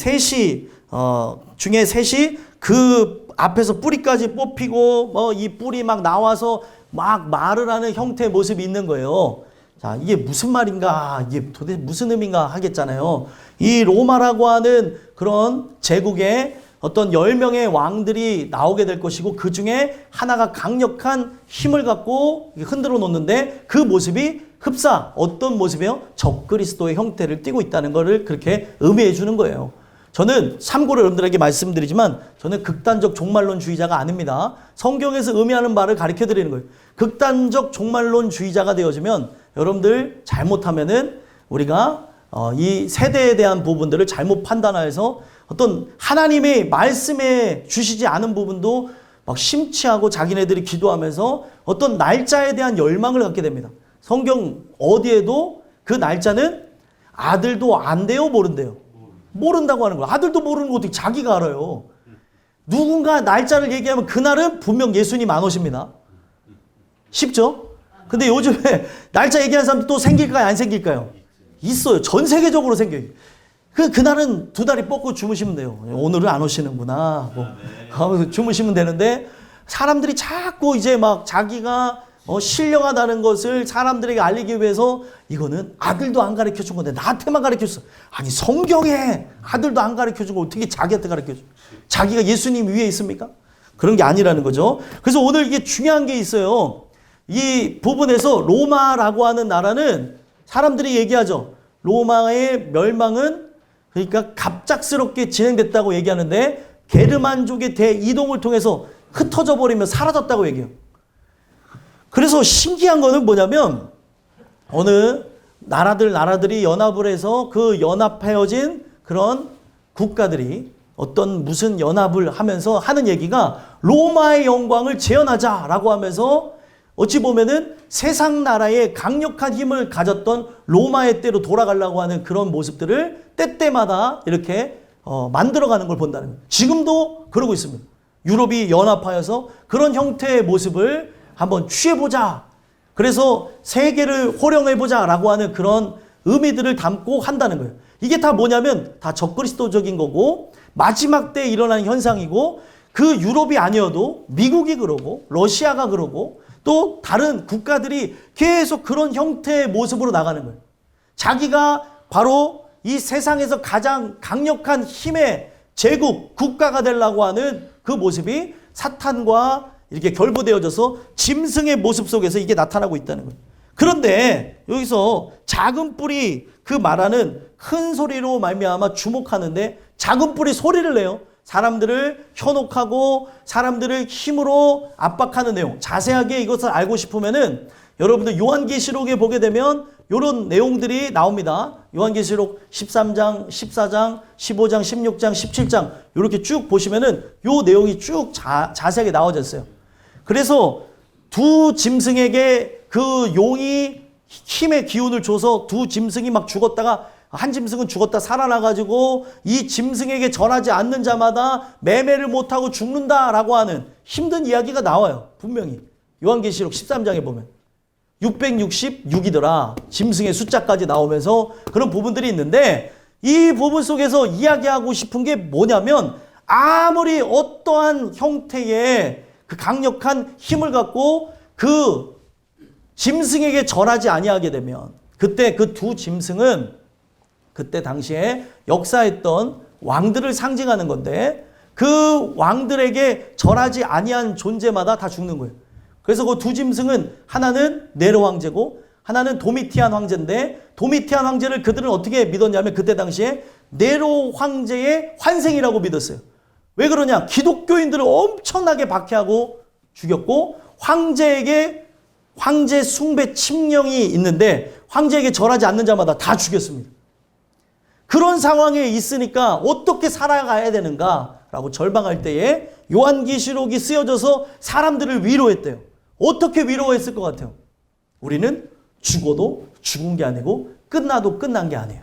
중에 셋이 그 앞에서 뿌리까지 뽑히고 이 뿔이 막 나와서 막 말을 하는 형태의 모습이 있는 거예요. 자, 이게 무슨 말인가, 이게 도대체 무슨 의미인가 하겠잖아요. 이 로마라고 하는 그런 제국에 어떤 10명의 왕들이 나오게 될 것이고 그 중에 하나가 강력한 힘을 갖고 흔들어 놓는데 그 모습이 흡사 어떤 모습이에요? 적그리스도의 형태를 띠고 있다는 것을 그렇게 의미해 주는 거예요. 저는 참고로 여러분들에게 말씀드리지만 저는 극단적 종말론주의자가 아닙니다. 성경에서 의미하는 바를 가르쳐 드리는 거예요. 극단적 종말론주의자가 되어지면 여러분들 잘못하면은 우리가 이 세대에 대한 부분들을 잘못 판단해서 어떤 하나님의 말씀에 주시지 않은 부분도 막 심취하고 자기네들이 기도하면서 어떤 날짜에 대한 열망을 갖게 됩니다. 성경 어디에도 그 날짜는 아들도 안 돼요, 모른대요. 모른다고 하는 거예요. 아들도 모르는 거 어떻게 자기가 알아요. 누군가 날짜를 얘기하면 그날은 분명 예수님 안 오십니다. 쉽죠? 근데 요즘에 날짜 얘기하는 사람도 또 생길까요? 안 생길까요? 있어요. 전 세계적으로 생겨요. 그날은 두 다리 뻗고 주무시면 돼요. 오늘은 안 오시는구나. 하면서 주무시면 되는데 사람들이 자꾸 이제 막 자기가 신령하다는 것을 사람들에게 알리기 위해서 이거는 아들도 안 가르쳐 준 건데 나한테만 가르쳐 줬어. 아니 성경에 아들도 안 가르쳐 준 걸 어떻게 자기한테 가르쳐 줘? 자기가 예수님 위에 있습니까? 그런 게 아니라는 거죠. 그래서 오늘 이게 중요한 게 있어요. 이 부분에서 로마라고 하는 나라는 사람들이 얘기하죠. 로마의 멸망은 그러니까 갑작스럽게 진행됐다고 얘기하는데 게르만족의 대이동을 통해서 흩어져 버리며 사라졌다고 얘기해요. 그래서 신기한 거는 뭐냐면 어느 나라들이 연합을 해서 그 연합하여진 그런 국가들이 어떤 무슨 연합을 하면서 하는 얘기가 로마의 영광을 재현하자라고 하면서 어찌 보면은 세상 나라의 강력한 힘을 가졌던 로마의 때로 돌아가려고 하는 그런 모습들을 때때마다 이렇게 만들어가는 걸 본다는 거예요. 지금도 그러고 있습니다. 유럽이 연합하여서 그런 형태의 모습을 한번 취해보자. 그래서 세계를 호령해보자 라고 하는 그런 의미들을 담고 한다는 거예요. 이게 다 뭐냐면 다 적그리스도적인 거고 마지막 때 일어나는 현상이고 그 유럽이 아니어도 미국이 그러고 러시아가 그러고 또 다른 국가들이 계속 그런 형태의 모습으로 나가는 거예요. 자기가 바로 이 세상에서 가장 강력한 힘의 제국, 국가가 되려고 하는 그 모습이 사탄과 이렇게 결부되어져서 짐승의 모습 속에서 이게 나타나고 있다는 거예요. 그런데 여기서 작은 뿔이 그 말하는 큰 소리로 말미암아 주목하는데 작은 뿔이 소리를 내요. 사람들을 현혹하고 사람들을 힘으로 압박하는 내용. 자세하게 이것을 알고 싶으면은 여러분들 요한계시록에 보게 되면 이런 내용들이 나옵니다. 요한계시록 13장, 14장, 15장, 16장, 17장 이렇게 쭉 보시면은 요 내용이 쭉 자세하게 나와졌어요. 그래서 두 짐승에게 그 용이 힘의 기운을 줘서 두 짐승이 막 죽었다가 한 짐승은 죽었다 살아나가지고 이 짐승에게 절하지 않는 자마다 매매를 못하고 죽는다라고 하는 힘든 이야기가 나와요. 분명히. 요한계시록 13장에 보면. 666이더라. 짐승의 숫자까지 나오면서 그런 부분들이 있는데 이 부분 속에서 이야기하고 싶은 게 뭐냐면 아무리 어떠한 형태의 그 강력한 힘을 갖고 그 짐승에게 절하지 아니하게 되면 그때 그 두 짐승은 그때 당시에 역사했던 왕들을 상징하는 건데 그 왕들에게 절하지 아니한 존재마다 다 죽는 거예요. 그래서 그 두 짐승은 하나는 네로 황제고 하나는 도미티안 황제인데 도미티안 황제를 그들은 어떻게 믿었냐면 그때 당시에 네로 황제의 환생이라고 믿었어요. 왜 그러냐? 기독교인들을 엄청나게 박해하고 죽였고 황제에게 황제 숭배 칙령이 있는데 황제에게 절하지 않는 자마다 다 죽였습니다. 그런 상황에 있으니까 어떻게 살아가야 되는가라고 절망할 때에 요한계시록이 쓰여져서 사람들을 위로했대요. 어떻게 위로했을 것 같아요? 우리는 죽어도 죽은 게 아니고 끝나도 끝난 게 아니에요.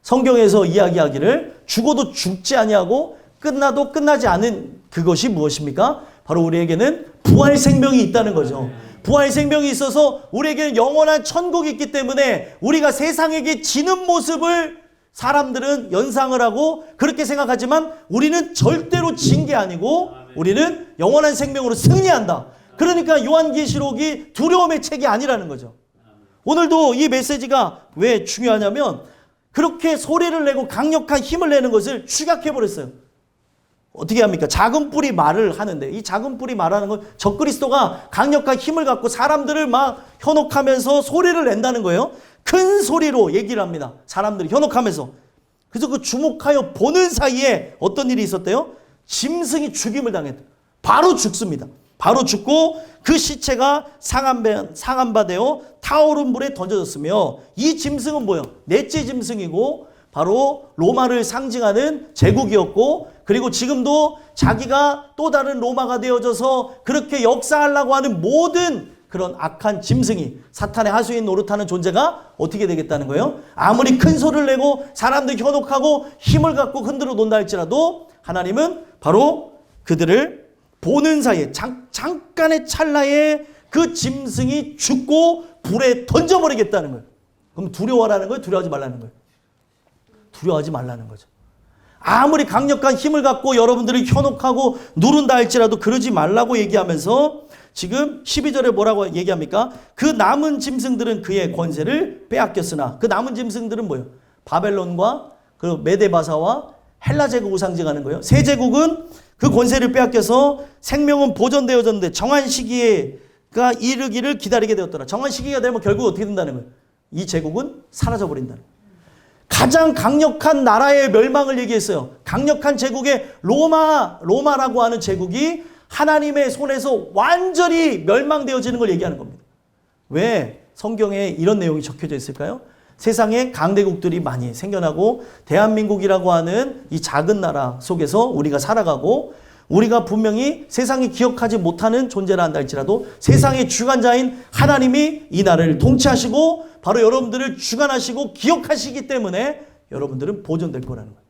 성경에서 이야기하기를 죽어도 죽지 아니하고 끝나도 끝나지 않은 그것이 무엇입니까? 바로 우리에게는 부활 생명이 있다는 거죠. 부활 생명이 있어서 우리에게는 영원한 천국이 있기 때문에 우리가 세상에게 지는 모습을 사람들은 연상을 하고 그렇게 생각하지만 우리는 절대로 진 게 아니고 우리는 영원한 생명으로 승리한다. 그러니까 요한계시록이 두려움의 책이 아니라는 거죠. 오늘도 이 메시지가 왜 중요하냐면 그렇게 소리를 내고 강력한 힘을 내는 것을 축약해버렸어요. 어떻게 합니까? 작은 뿔이 말을 하는데 이 작은 뿔이 말하는 건 적그리스도가 강력한 힘을 갖고 사람들을 막 현혹하면서 소리를 낸다는 거예요. 큰 소리로 얘기를 합니다. 사람들이 현혹하면서. 그래서 그 주목하여 보는 사이에 어떤 일이 있었대요? 짐승이 죽임을 당했대요. 바로 죽습니다. 바로 죽고 그 시체가 상한바 되어 타오른 물에 던져졌으며 이 짐승은 뭐예요? 넷째 짐승이고 바로 로마를 상징하는 제국이었고 그리고 지금도 자기가 또 다른 로마가 되어져서 그렇게 역사하려고 하는 모든 그런 악한 짐승이 사탄의 하수인 노릇하는 존재가 어떻게 되겠다는 거예요? 아무리 큰 소리를 내고 사람들 현혹하고 힘을 갖고 흔들어 놓는다 할지라도 하나님은 바로 그들을 보는 사이에 잠깐의 찰나에 그 짐승이 죽고 불에 던져버리겠다는 거예요. 그럼 두려워하라는 거예요? 두려워하지 말라는 거예요? 두려워하지 말라는 거죠. 아무리 강력한 힘을 갖고 여러분들을 현혹하고 누른다 할지라도 그러지 말라고 얘기하면서 지금 12절에 뭐라고 얘기합니까? 그 남은 짐승들은 그의 권세를 빼앗겼으나 그 남은 짐승들은 뭐예요? 바벨론과 그 메데바사와 헬라 제국을 상징하는 거예요. 세 제국은 그 권세를 빼앗겨서 생명은 보존되어졌는데 정한 시기가 이르기를 기다리게 되었더라. 정한 시기가 되면 결국 어떻게 된다는 거예요? 이 제국은 사라져버린다는 거예요. 가장 강력한 나라의 멸망을 얘기했어요. 강력한 제국의 로마라고 하는 제국이 하나님의 손에서 완전히 멸망되어지는 걸 얘기하는 겁니다. 왜 성경에 이런 내용이 적혀져 있을까요? 세상에 강대국들이 많이 생겨나고 대한민국이라고 하는 이 작은 나라 속에서 우리가 살아가고 우리가 분명히 세상이 기억하지 못하는 존재라 한다 할지라도 세상의 주관자인 하나님이 이 나라를 통치하시고 바로 여러분들을 주관하시고 기억하시기 때문에 여러분들은 보존될 거라는 거예요.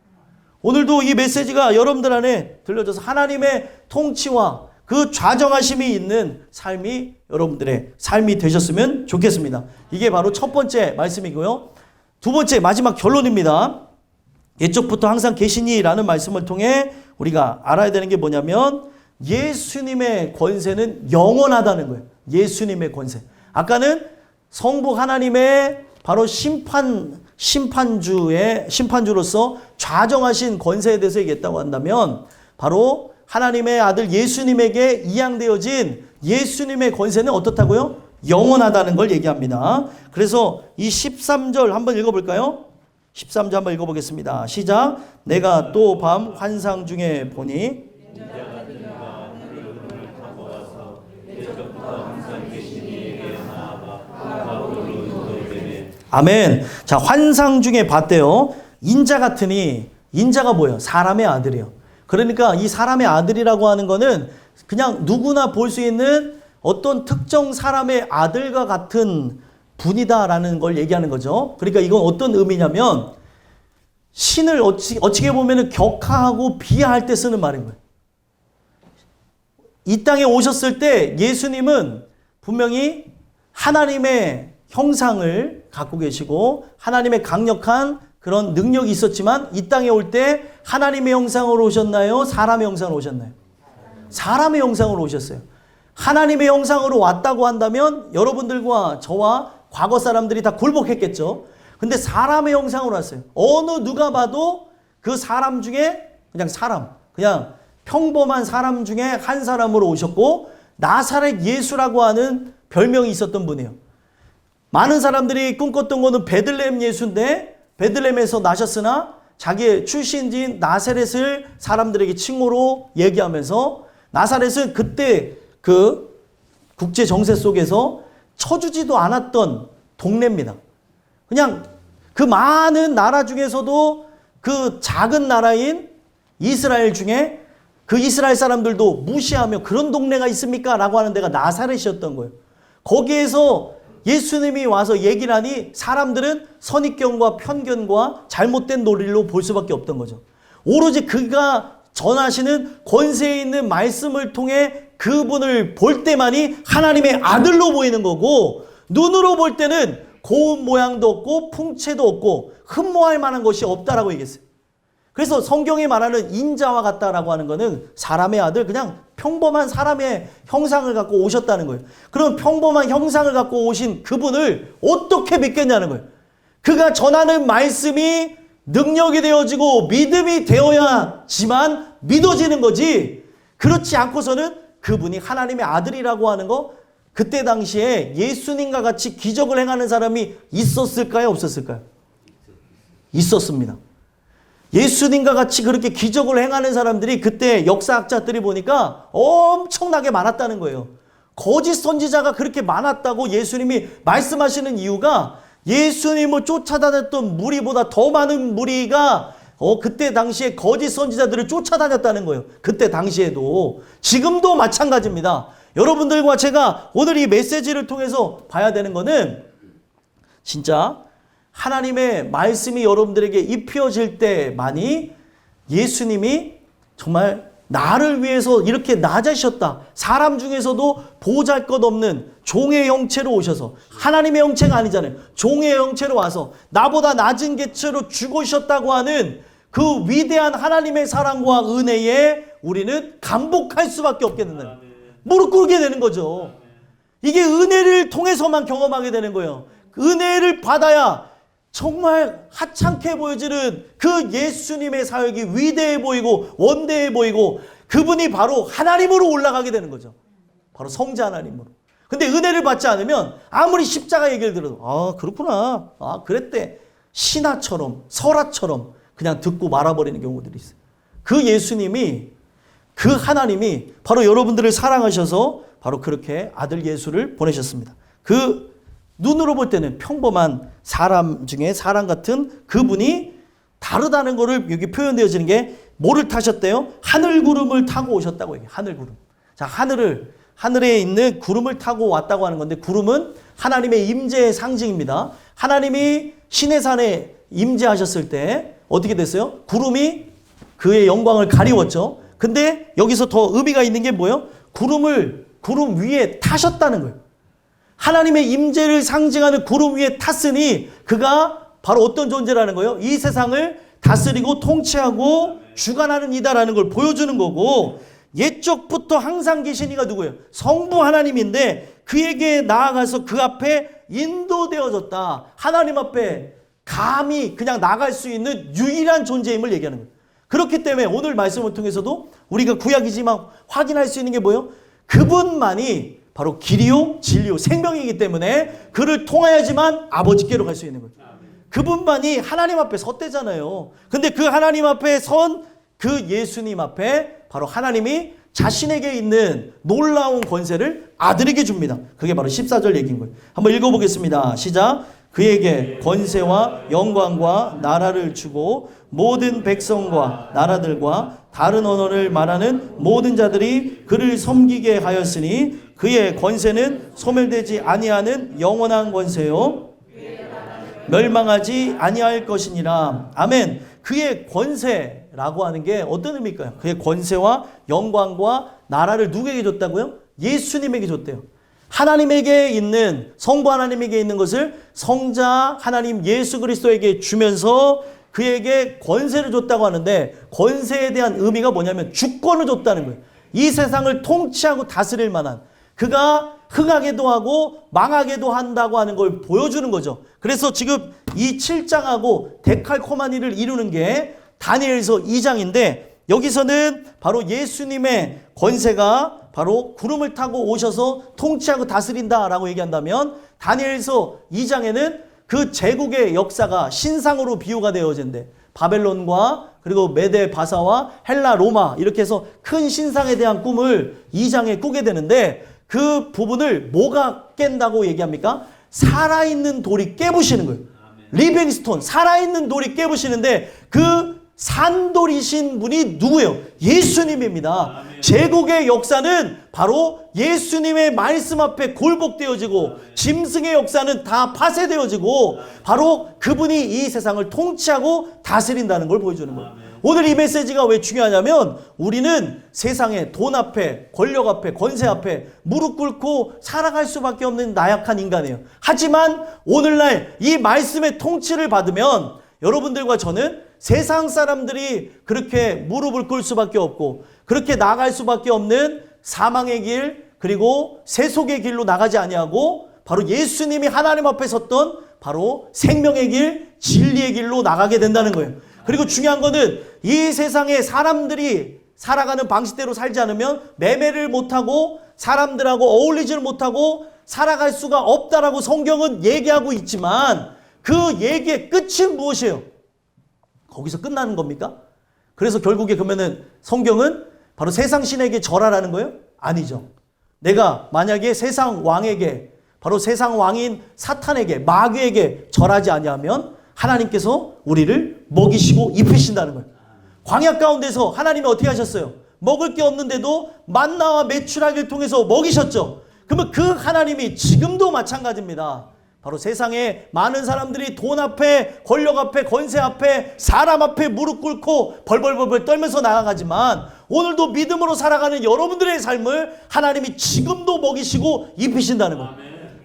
오늘도 이 메시지가 여러분들 안에 들려져서 하나님의 통치와 그 좌정하심이 있는 삶이 여러분들의 삶이 되셨으면 좋겠습니다. 이게 바로 첫 번째 말씀이고요. 두 번째 마지막 결론입니다. 옛적부터 항상 계시니라는 말씀을 통해 우리가 알아야 되는 게 뭐냐면 예수님의 권세는 영원하다는 거예요. 예수님의 권세. 아까는 성부 하나님의 바로 심판주로서 좌정하신 권세에 대해서 얘기했다고 한다면 바로 하나님의 아들 예수님에게 이양되어진 예수님의 권세는 어떻다고요? 영원하다는 걸 얘기합니다. 그래서 이 13절 한번 읽어볼까요? 13절 한번 읽어보겠습니다. 시작. 내가 또 밤 환상 중에 보니 아멘. 자, 환상 중에 봤대요. 인자 같으니 인자가 뭐예요? 사람의 아들이에요. 그러니까 이 사람의 아들이라고 하는 거는 그냥 누구나 볼 수 있는 어떤 특정 사람의 아들과 같은 분이다라는 걸 얘기하는 거죠. 그러니까 이건 어떤 의미냐면 신을 어떻게 보면 격하하고 비하할 때 쓰는 말인 거예요. 이 땅에 오셨을 때 예수님은 분명히 하나님의 형상을 갖고 계시고 하나님의 강력한 그런 능력이 있었지만 이 땅에 올 때 하나님의 형상으로 오셨나요? 사람의 형상으로 오셨나요? 사람의 형상으로 오셨어요. 하나님의 형상으로 왔다고 한다면 여러분들과 저와 과거 사람들이 다 굴복했겠죠. 근데 사람의 형상으로 왔어요. 어느 누가 봐도 그 사람 중에 그냥 평범한 사람 중에 한 사람으로 오셨고 나사렛 예수라고 하는 별명이 있었던 분이에요. 많은 사람들이 꿈꿨던 거는 베들레헴 예수인데 베들레헴에서 나셨으나 자기의 출신지인 나사렛을 사람들에게 칭호로 얘기하면서 나사렛은 그때 그 국제 정세 속에서 쳐주지도 않았던 동네입니다. 그냥 그 많은 나라 중에서도 그 작은 나라인 이스라엘 중에 그 이스라엘 사람들도 무시하며 그런 동네가 있습니까? 라고 하는 데가 나사렛이었던 거예요. 거기에서 예수님이 와서 얘기를 하니 사람들은 선입견과 편견과 잘못된 논리로 볼 수밖에 없던 거죠. 오로지 그가 전하시는 권세 있는 말씀을 통해 그분을 볼 때만이 하나님의 아들로 보이는 거고 눈으로 볼 때는 고운 모양도 없고 풍채도 없고 흠모할 만한 것이 없다라고 얘기했어요. 그래서 성경이 말하는 인자와 같다라고 하는 거는 사람의 아들, 그냥 평범한 사람의 형상을 갖고 오셨다는 거예요. 그럼 평범한 형상을 갖고 오신 그분을 어떻게 믿겠냐는 거예요. 그가 전하는 말씀이 능력이 되어지고 믿음이 되어야지만 믿어지는 거지. 그렇지 않고서는 그분이 하나님의 아들이라고 하는 거, 그때 당시에 예수님과 같이 기적을 행하는 사람이 있었을까요? 없었을까요? 있었습니다. 예수님과 같이 그렇게 기적을 행하는 사람들이 그때 역사학자들이 보니까 엄청나게 많았다는 거예요. 거짓 선지자가 그렇게 많았다고 예수님이 말씀하시는 이유가 예수님을 쫓아다녔던 무리보다 더 많은 무리가 그때 당시에 거짓 선지자들을 쫓아다녔다는 거예요. 그때 당시에도. 지금도 마찬가지입니다. 여러분들과 제가 오늘 이 메시지를 통해서 봐야 되는 거는 진짜 하나님의 말씀이 여러분들에게 입혀질 때만이 예수님이 정말 나를 위해서 이렇게 낮아지셨다. 사람 중에서도 보잘것없는 종의 형체로 오셔서, 하나님의 형체가 아니잖아요. 종의 형체로 와서 나보다 낮은 개체로 죽으셨다고 하는 그 위대한 하나님의 사랑과 은혜에 우리는 감복할 수밖에 없게 된다. 무릎 꿇게 되는 거죠. 이게 은혜를 통해서만 경험하게 되는 거예요. 은혜를 받아야 정말 하찮게 보여지는 그 예수님의 사역이 위대해 보이고 원대해 보이고 그분이 바로 하나님으로 올라가게 되는 거죠. 바로 성자 하나님으로. 근데 은혜를 받지 않으면 아무리 십자가 얘기를 들어도 아 그렇구나, 아 그랬대, 신화처럼 설화처럼 그냥 듣고 말아버리는 경우들이 있어요. 그 예수님이, 그 하나님이 바로 여러분들을 사랑하셔서 바로 그렇게 아들 예수를 보내셨습니다. 그 눈으로 볼 때는 평범한 사람 중에 사람 같은 그분이 다르다는 것을 여기 표현되어지는 게 뭐를 타셨대요? 하늘 구름을 타고 오셨다고 얘기해요. 하늘 구름. 자, 하늘에 있는 구름을 타고 왔다고 하는 건데, 구름은 하나님의 임재의 상징입니다. 하나님이 시내산에 임재하셨을 때 어떻게 됐어요? 구름이 그의 영광을 가리웠죠. 근데 여기서 더 의미가 있는 게 뭐예요? 구름 위에 타셨다는 거예요. 하나님의 임재를 상징하는 구름 위에 탔으니 그가 바로 어떤 존재라는 거예요? 이 세상을 다스리고 통치하고 주관하는 이다라는 걸 보여주는 거고, 옛적부터 항상 계신 이가 누구예요? 성부 하나님인데 그에게 나아가서 그 앞에 인도되어졌다. 하나님 앞에 감히 그냥 나갈 수 있는 유일한 존재임을 얘기하는 거예요. 그렇기 때문에 오늘 말씀을 통해서도 우리가 구약이지만 확인할 수 있는 게 뭐예요? 그분만이 바로 길이요 진리요 생명이기 때문에 그를 통하여야지만 아버지께로 갈 수 있는 거예요. 그분만이 하나님 앞에 섰대잖아요. 근데 그 하나님 앞에 선 그 예수님 앞에 바로 하나님이 자신에게 있는 놀라운 권세를 아들에게 줍니다. 그게 바로 14절 얘기인 거예요. 한번 읽어보겠습니다. 시작. 그에게 권세와 영광과 나라를 주고 모든 백성과 나라들과 다른 언어를 말하는 모든 자들이 그를 섬기게 하였으니 그의 권세는 소멸되지 아니하는 영원한 권세요 멸망하지 아니할 것이니라. 아멘. 그의 권세라고 하는 게 어떤 의미일까요? 그의 권세와 영광과 나라를 누구에게 줬다고요? 예수님에게 줬대요. 하나님에게 있는, 성부 하나님에게 있는 것을 성자 하나님 예수 그리스도에게 주면서 그에게 권세를 줬다고 하는데, 권세에 대한 의미가 뭐냐면 주권을 줬다는 거예요. 이 세상을 통치하고 다스릴 만한, 그가 흥하게도 하고 망하게도 한다고 하는 걸 보여주는 거죠. 그래서 지금 이 7장하고 데칼코마니를 이루는 게 다니엘서 2장인데, 여기서는 바로 예수님의 권세가 바로 구름을 타고 오셔서 통치하고 다스린다라고 얘기한다면, 다니엘서 2장에는 그 제국의 역사가 신상으로 비유가 되어진대. 바벨론과 그리고 메데 바사와 헬라 로마 이렇게 해서 큰 신상에 대한 꿈을 2장에 꾸게 되는데, 그 부분을 뭐가 깬다고 얘기합니까? 살아있는 돌이 깨부시는 거예요. 리빙스톤, 살아있는 돌이 깨부시는데, 그 산돌이신 분이 누구예요? 예수님입니다. 제국의 역사는 바로 예수님의 말씀 앞에 굴복되어지고, 짐승의 역사는 다 파쇄되어지고, 바로 그분이 이 세상을 통치하고 다스린다는 걸 보여주는 거예요. 오늘 이 메시지가 왜 중요하냐면, 우리는 세상에 돈 앞에, 권력 앞에, 권세 앞에 무릎 꿇고 살아갈 수밖에 없는 나약한 인간이에요. 하지만 오늘날 이 말씀의 통치를 받으면 여러분들과 저는 세상 사람들이 그렇게 무릎을 꿇을 수밖에 없고 그렇게 나갈 수밖에 없는 사망의 길, 그리고 세속의 길로 나가지 아니하고 바로 예수님이 하나님 앞에 섰던 바로 생명의 길, 진리의 길로 나가게 된다는 거예요. 그리고 중요한 거는 이 세상에 사람들이 살아가는 방식대로 살지 않으면 매매를 못하고 사람들하고 어울리지를 못하고 살아갈 수가 없다라고 성경은 얘기하고 있지만, 그 얘기의 끝은 무엇이에요? 거기서 끝나는 겁니까? 그래서 결국에 그러면은 성경은 바로 세상 신에게 절하라는 거예요? 아니죠. 내가 만약에 세상 왕에게, 바로 세상 왕인 사탄에게, 마귀에게 절하지 아니하면 하나님께서 우리를 먹이시고 입히신다는 거예요. 광야 가운데서 하나님이 어떻게 하셨어요? 먹을 게 없는데도 만나와 메추라기를 통해서 먹이셨죠. 그러면 그 하나님이 지금도 마찬가지입니다. 바로 세상에 많은 사람들이 돈 앞에, 권력 앞에, 권세 앞에, 사람 앞에 무릎 꿇고 벌벌벌벌 떨면서 나아가지만, 오늘도 믿음으로 살아가는 여러분들의 삶을 하나님이 지금도 먹이시고 입히신다는 거예요.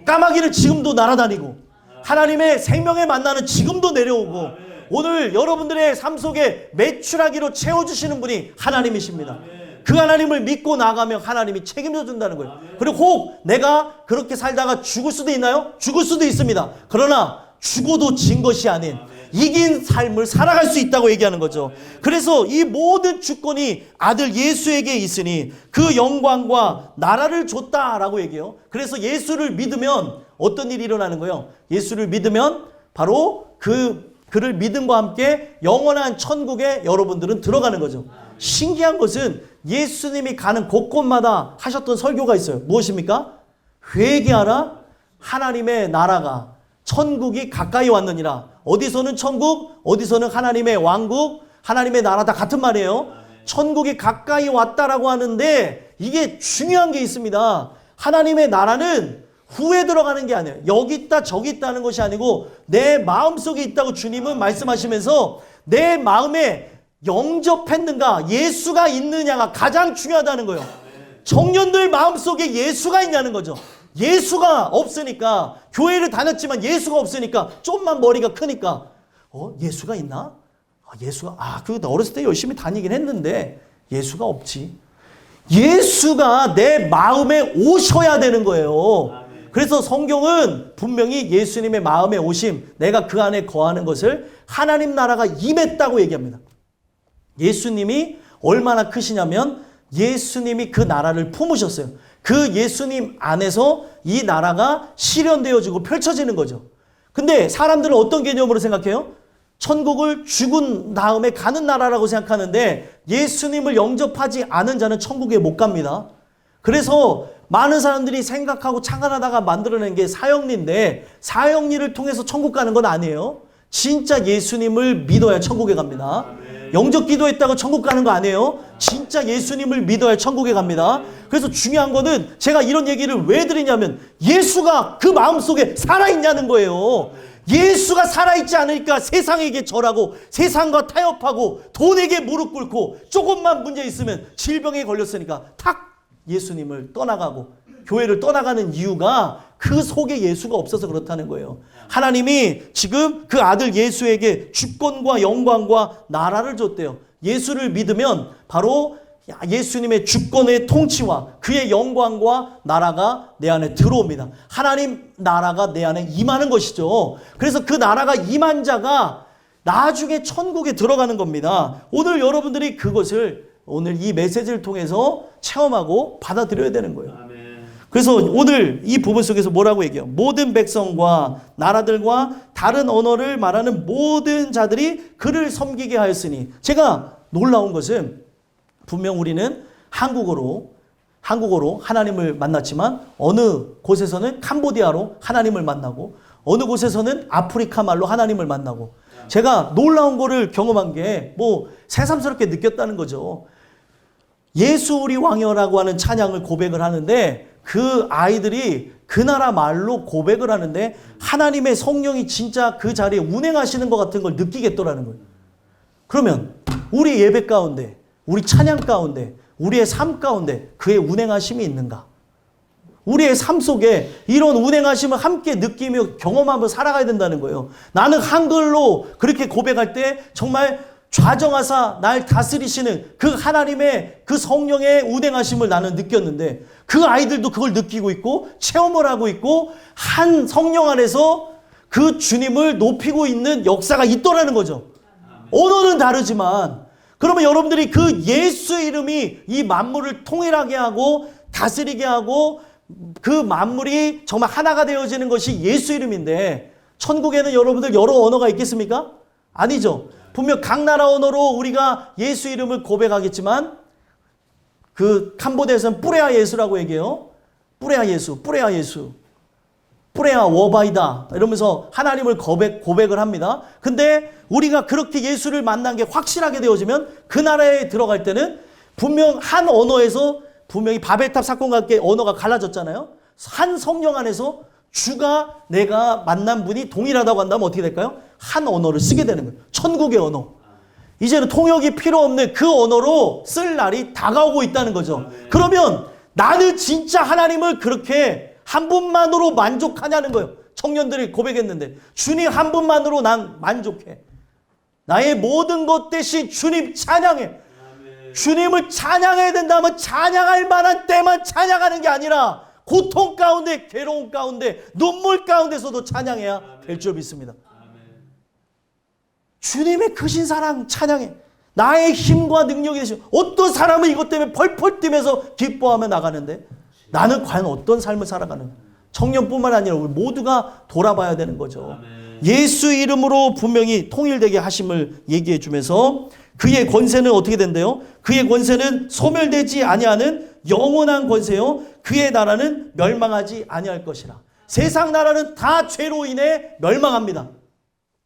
까마귀를 지금도 날아다니고, 하나님의 생명의 만나는 지금도 내려오고, 오늘 여러분들의 삶 속에 메추라기로 채워주시는 분이 하나님이십니다. 그 하나님을 믿고 나가면 하나님이 책임져 준다는 거예요. 그리고 혹 내가 그렇게 살다가 죽을 수도 있나요? 죽을 수도 있습니다. 그러나 죽어도 진 것이 아닌 이긴 삶을 살아갈 수 있다고 얘기하는 거죠. 그래서 이 모든 주권이 아들 예수에게 있으니 그 영광과 나라를 줬다라고 얘기해요. 그래서 예수를 믿으면 어떤 일이 일어나는 거예요? 예수를 믿으면 바로 그를 믿음과 함께 영원한 천국에 여러분들은 들어가는 거죠. 신기한 것은 예수님이 가는 곳곳마다 하셨던 설교가 있어요. 무엇입니까? 회개하라, 하나님의 나라가, 천국이 가까이 왔느니라. 어디서는 천국, 어디서는 하나님의 왕국, 하나님의 나라, 다 같은 말이에요. 천국이 가까이 왔다라고 하는데, 이게 중요한 게 있습니다. 하나님의 나라는 후에 들어가는 게 아니에요. 여기 있다 저기 있다는 것이 아니고 내 마음속에 있다고 주님은 말씀하시면서, 내 마음에 영접했는가, 예수가 있느냐가 가장 중요하다는 거예요. 청년들 마음속에 예수가 있냐는 거죠. 예수가 없으니까, 교회를 다녔지만 예수가 없으니까, 좀만 머리가 크니까 예수가 있나? 예수가 그 어렸을 때 열심히 다니긴 했는데 예수가 없지. 예수가 내 마음에 오셔야 되는 거예요. 그래서 성경은 분명히 예수님의 마음에 오심, 내가 그 안에 거하는 것을 하나님 나라가 임했다고 얘기합니다. 예수님이 얼마나 크시냐면 예수님이 그 나라를 품으셨어요. 그 예수님 안에서 이 나라가 실현되어지고 펼쳐지는 거죠. 근데 사람들은 어떤 개념으로 생각해요? 천국을 죽은 다음에 가는 나라라고 생각하는데, 예수님을 영접하지 않은 자는 천국에 못 갑니다. 그래서 많은 사람들이 생각하고 착안하다가 만들어낸 게 사형리인데 사형리를 통해서 천국 가는 건 아니에요. 진짜 예수님을 믿어야 천국에 갑니다. 영적 기도했다고 천국 가는 거 아니에요. 진짜 예수님을 믿어야 천국에 갑니다. 그래서 중요한 거는 제가 이런 얘기를 왜 드리냐면 예수가 그 마음속에 살아있냐는 거예요. 예수가 살아있지 않으니까 세상에게 절하고 세상과 타협하고 돈에게 무릎 꿇고 조금만 문제 있으면 질병에 걸렸으니까 탁 예수님을 떠나가고 교회를 떠나가는 이유가 그 속에 예수가 없어서 그렇다는 거예요. 하나님이 지금 그 아들 예수에게 주권과 영광과 나라를 줬대요. 예수를 믿으면 바로 예수님의 주권의 통치와 그의 영광과 나라가 내 안에 들어옵니다. 하나님 나라가 내 안에 임하는 것이죠. 그래서 그 나라가 임한 자가 나중에 천국에 들어가는 겁니다. 오늘 여러분들이 그것을 오늘 이 메시지를 통해서 체험하고 받아들여야 되는 거예요. 그래서 오늘 이 부분 속에서 뭐라고 얘기해요? 모든 백성과 나라들과 다른 언어를 말하는 모든 자들이 그를 섬기게 하였으니, 제가 놀라운 것은 분명 우리는 한국어로 하나님을 만났지만 어느 곳에서는 캄보디아로 하나님을 만나고 어느 곳에서는 아프리카 말로 하나님을 만나고, 제가 놀라운 거를 경험한 게 뭐 새삼스럽게 느꼈다는 거죠. 예수 우리 왕이여라고 하는 찬양을 고백을 하는데 그 아이들이 그 나라 말로 고백을 하는데 하나님의 성령이 진짜 그 자리에 운행하시는 것 같은 걸 느끼겠더라는 거예요. 그러면 우리 예배 가운데, 우리 찬양 가운데, 우리의 삶 가운데 그의 운행하심이 있는가? 우리의 삶 속에 이런 운행하심을 함께 느끼며 경험하며 살아가야 된다는 거예요. 나는 한글로 그렇게 고백할 때 정말 좌정하사 날 다스리시는 그 하나님의 그 성령의 운행하심을 나는 느꼈는데 그 아이들도 그걸 느끼고 있고 체험을 하고 있고 한 성령 안에서 그 주님을 높이고 있는 역사가 있더라는 거죠. 언어는 다르지만, 그러면 여러분들이 그 예수 이름이 이 만물을 통일하게 하고 다스리게 하고 그 만물이 정말 하나가 되어지는 것이 예수 이름인데, 천국에는 여러분들 여러 언어가 있겠습니까? 아니죠. 분명 각 나라 언어로 우리가 예수 이름을 고백하겠지만 그 캄보디아에서는 뿌레아 예수라고 얘기해요. 뿌레아 예수, 뿌레아 예수, 뿌레아 워바이다 이러면서 하나님을 고백을 합니다. 근데 우리가 그렇게 예수를 만난 게 확실하게 되어지면 그 나라에 들어갈 때는 분명 한 언어에서 분명히 바벨탑 사건과 함께 언어가 갈라졌잖아요. 한 성령 안에서 주가 내가 만난 분이 동일하다고 한다면 어떻게 될까요? 한 언어를 쓰게 되는 거예요. 천국의 언어. 이제는 통역이 필요 없는 그 언어로 쓸 날이 다가오고 있다는 거죠. 그러면 나는 진짜 하나님을 그렇게 한 분만으로 만족하냐는 거예요. 청년들이 고백했는데 주님 한 분만으로 난 만족해. 나의 모든 것 대신 주님 찬양해. 주님을 찬양해야 된다면 찬양할 만한 때만 찬양하는 게 아니라 고통 가운데, 괴로움 가운데, 눈물 가운데서도 찬양해야 될 줄 믿습니다. 주님의 크신 사랑 찬양해. 나의 힘과 능력이 되시고, 어떤 사람은 이것 때문에 펄펄 뛰면서 기뻐하며 나가는데 나는 과연 어떤 삶을 살아가는, 청년뿐만 아니라 우리 모두가 돌아봐야 되는 거죠. 예수 이름으로 분명히 통일되게 하심을 얘기해 주면서 그의 권세는 어떻게 된대요? 그의 권세는 소멸되지 아니하는 영원한 권세요. 그의 나라는 멸망하지 아니할 것이라. 세상 나라는 다 죄로 인해 멸망합니다.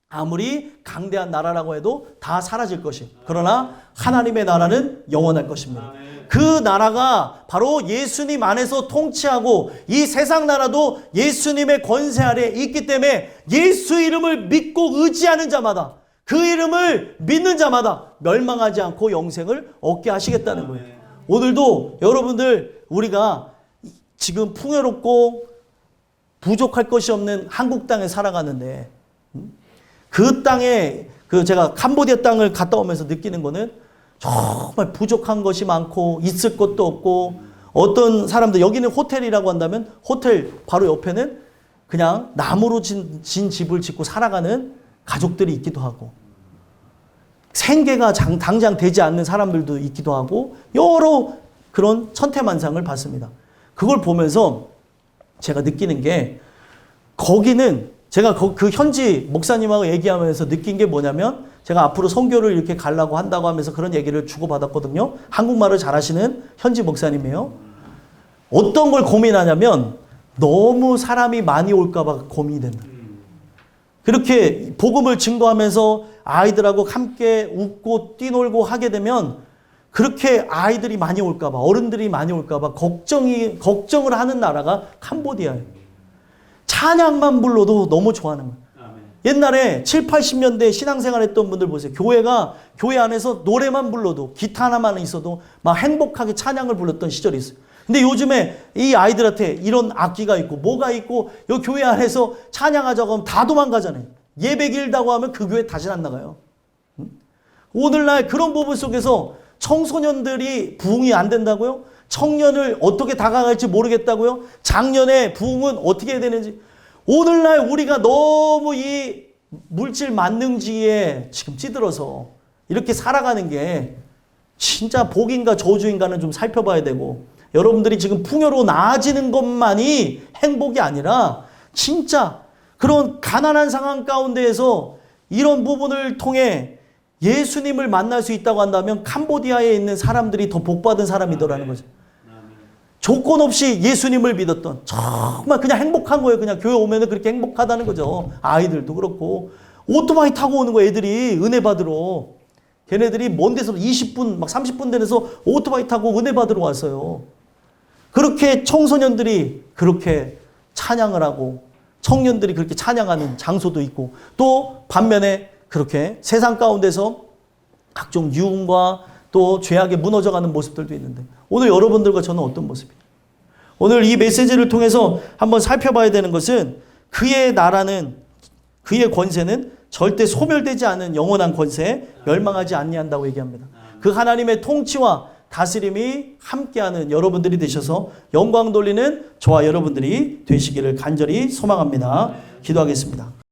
아무리 강대한 나라라고 해도 다 사라질 것이. 그러나 하나님의 나라는 영원할 것입니다. 그 나라가 바로 예수님 안에서 통치하고 이 세상 나라도 예수님의 권세 아래 있기 때문에 예수 이름을 믿고 의지하는 자마다, 그 이름을 믿는 자마다 멸망하지 않고 영생을 얻게 하시겠다는 거예요. 오늘도 여러분들 우리가 지금 풍요롭고 부족할 것이 없는 한국 땅에 살아가는데 그 땅에 제가 캄보디아 땅을 갔다 오면서 느끼는 거는 정말 부족한 것이 많고 있을 것도 없고, 어떤 사람들 여기는 호텔이라고 한다면 호텔 바로 옆에는 그냥 나무로 진 집을 짓고 살아가는 가족들이 있기도 하고, 생계가 당장 되지 않는 사람들도 있기도 하고, 여러 그런 천태만상을 봤습니다. 그걸 보면서 제가 느끼는 게, 거기는 제가 그 현지 목사님하고 얘기하면서 느낀 게 뭐냐면, 제가 앞으로 선교를 이렇게 가려고 한다고 하면서 그런 얘기를 주고받았거든요. 한국말을 잘하시는 현지 목사님이에요. 어떤 걸 고민하냐면 너무 사람이 많이 올까봐 고민이 된다. 그렇게 복음을 증거하면서 아이들하고 함께 웃고 뛰놀고 하게 되면 그렇게 아이들이 많이 올까봐, 어른들이 많이 올까봐 걱정을 하는 나라가 캄보디아예요. 찬양만 불러도 너무 좋아하는 거예요. 옛날에 7, 80년대 신앙생활 했던 분들 보세요. 교회 안에서 노래만 불러도, 기타 하나만 있어도 막 행복하게 찬양을 불렀던 시절이 있어요. 근데 요즘에 이 아이들한테 이런 악기가 있고 뭐가 있고 이 교회 안에서 찬양하자고 하면 다 도망가잖아요. 예배 길다고 하면 그 교회 다시 안 나가요. 오늘날 그런 부분 속에서 청소년들이 부흥이 안 된다고요? 청년을 어떻게 다가갈지 모르겠다고요? 작년에 부흥은 어떻게 해야 되는지. 오늘날 우리가 너무 이 물질 만능주의에 지금 찌들어서 이렇게 살아가는 게 진짜 복인가 저주인가는 좀 살펴봐야 되고, 여러분들이 지금 풍요로 나아지는 것만이 행복이 아니라 진짜 그런 가난한 상황 가운데에서 이런 부분을 통해 예수님을 만날 수 있다고 한다면 캄보디아에 있는 사람들이 더 복받은 사람이더라는 거죠. 조건 없이 예수님을 믿었던, 정말 그냥 행복한 거예요. 그냥 교회 오면은 그렇게 행복하다는 거죠. 아이들도 그렇고. 오토바이 타고 오는 거예요. 애들이 은혜 받으러. 걔네들이 먼 데서 20분, 막 30분 되면서 오토바이 타고 은혜 받으러 왔어요. 그렇게 청소년들이 그렇게 찬양을 하고 청년들이 그렇게 찬양하는 장소도 있고, 또 반면에 그렇게 세상 가운데서 각종 유흥과 또 죄악에 무너져가는 모습들도 있는데, 오늘 여러분들과 저는 어떤 모습이에요? 오늘 이 메시지를 통해서 한번 살펴봐야 되는 것은, 그의 나라는, 그의 권세는 절대 소멸되지 않은 영원한 권세에 멸망하지 아니한다고 얘기합니다. 그 하나님의 통치와 다스림이 함께하는 여러분들이 되셔서 영광 돌리는 저와 여러분들이 되시기를 간절히 소망합니다. 기도하겠습니다.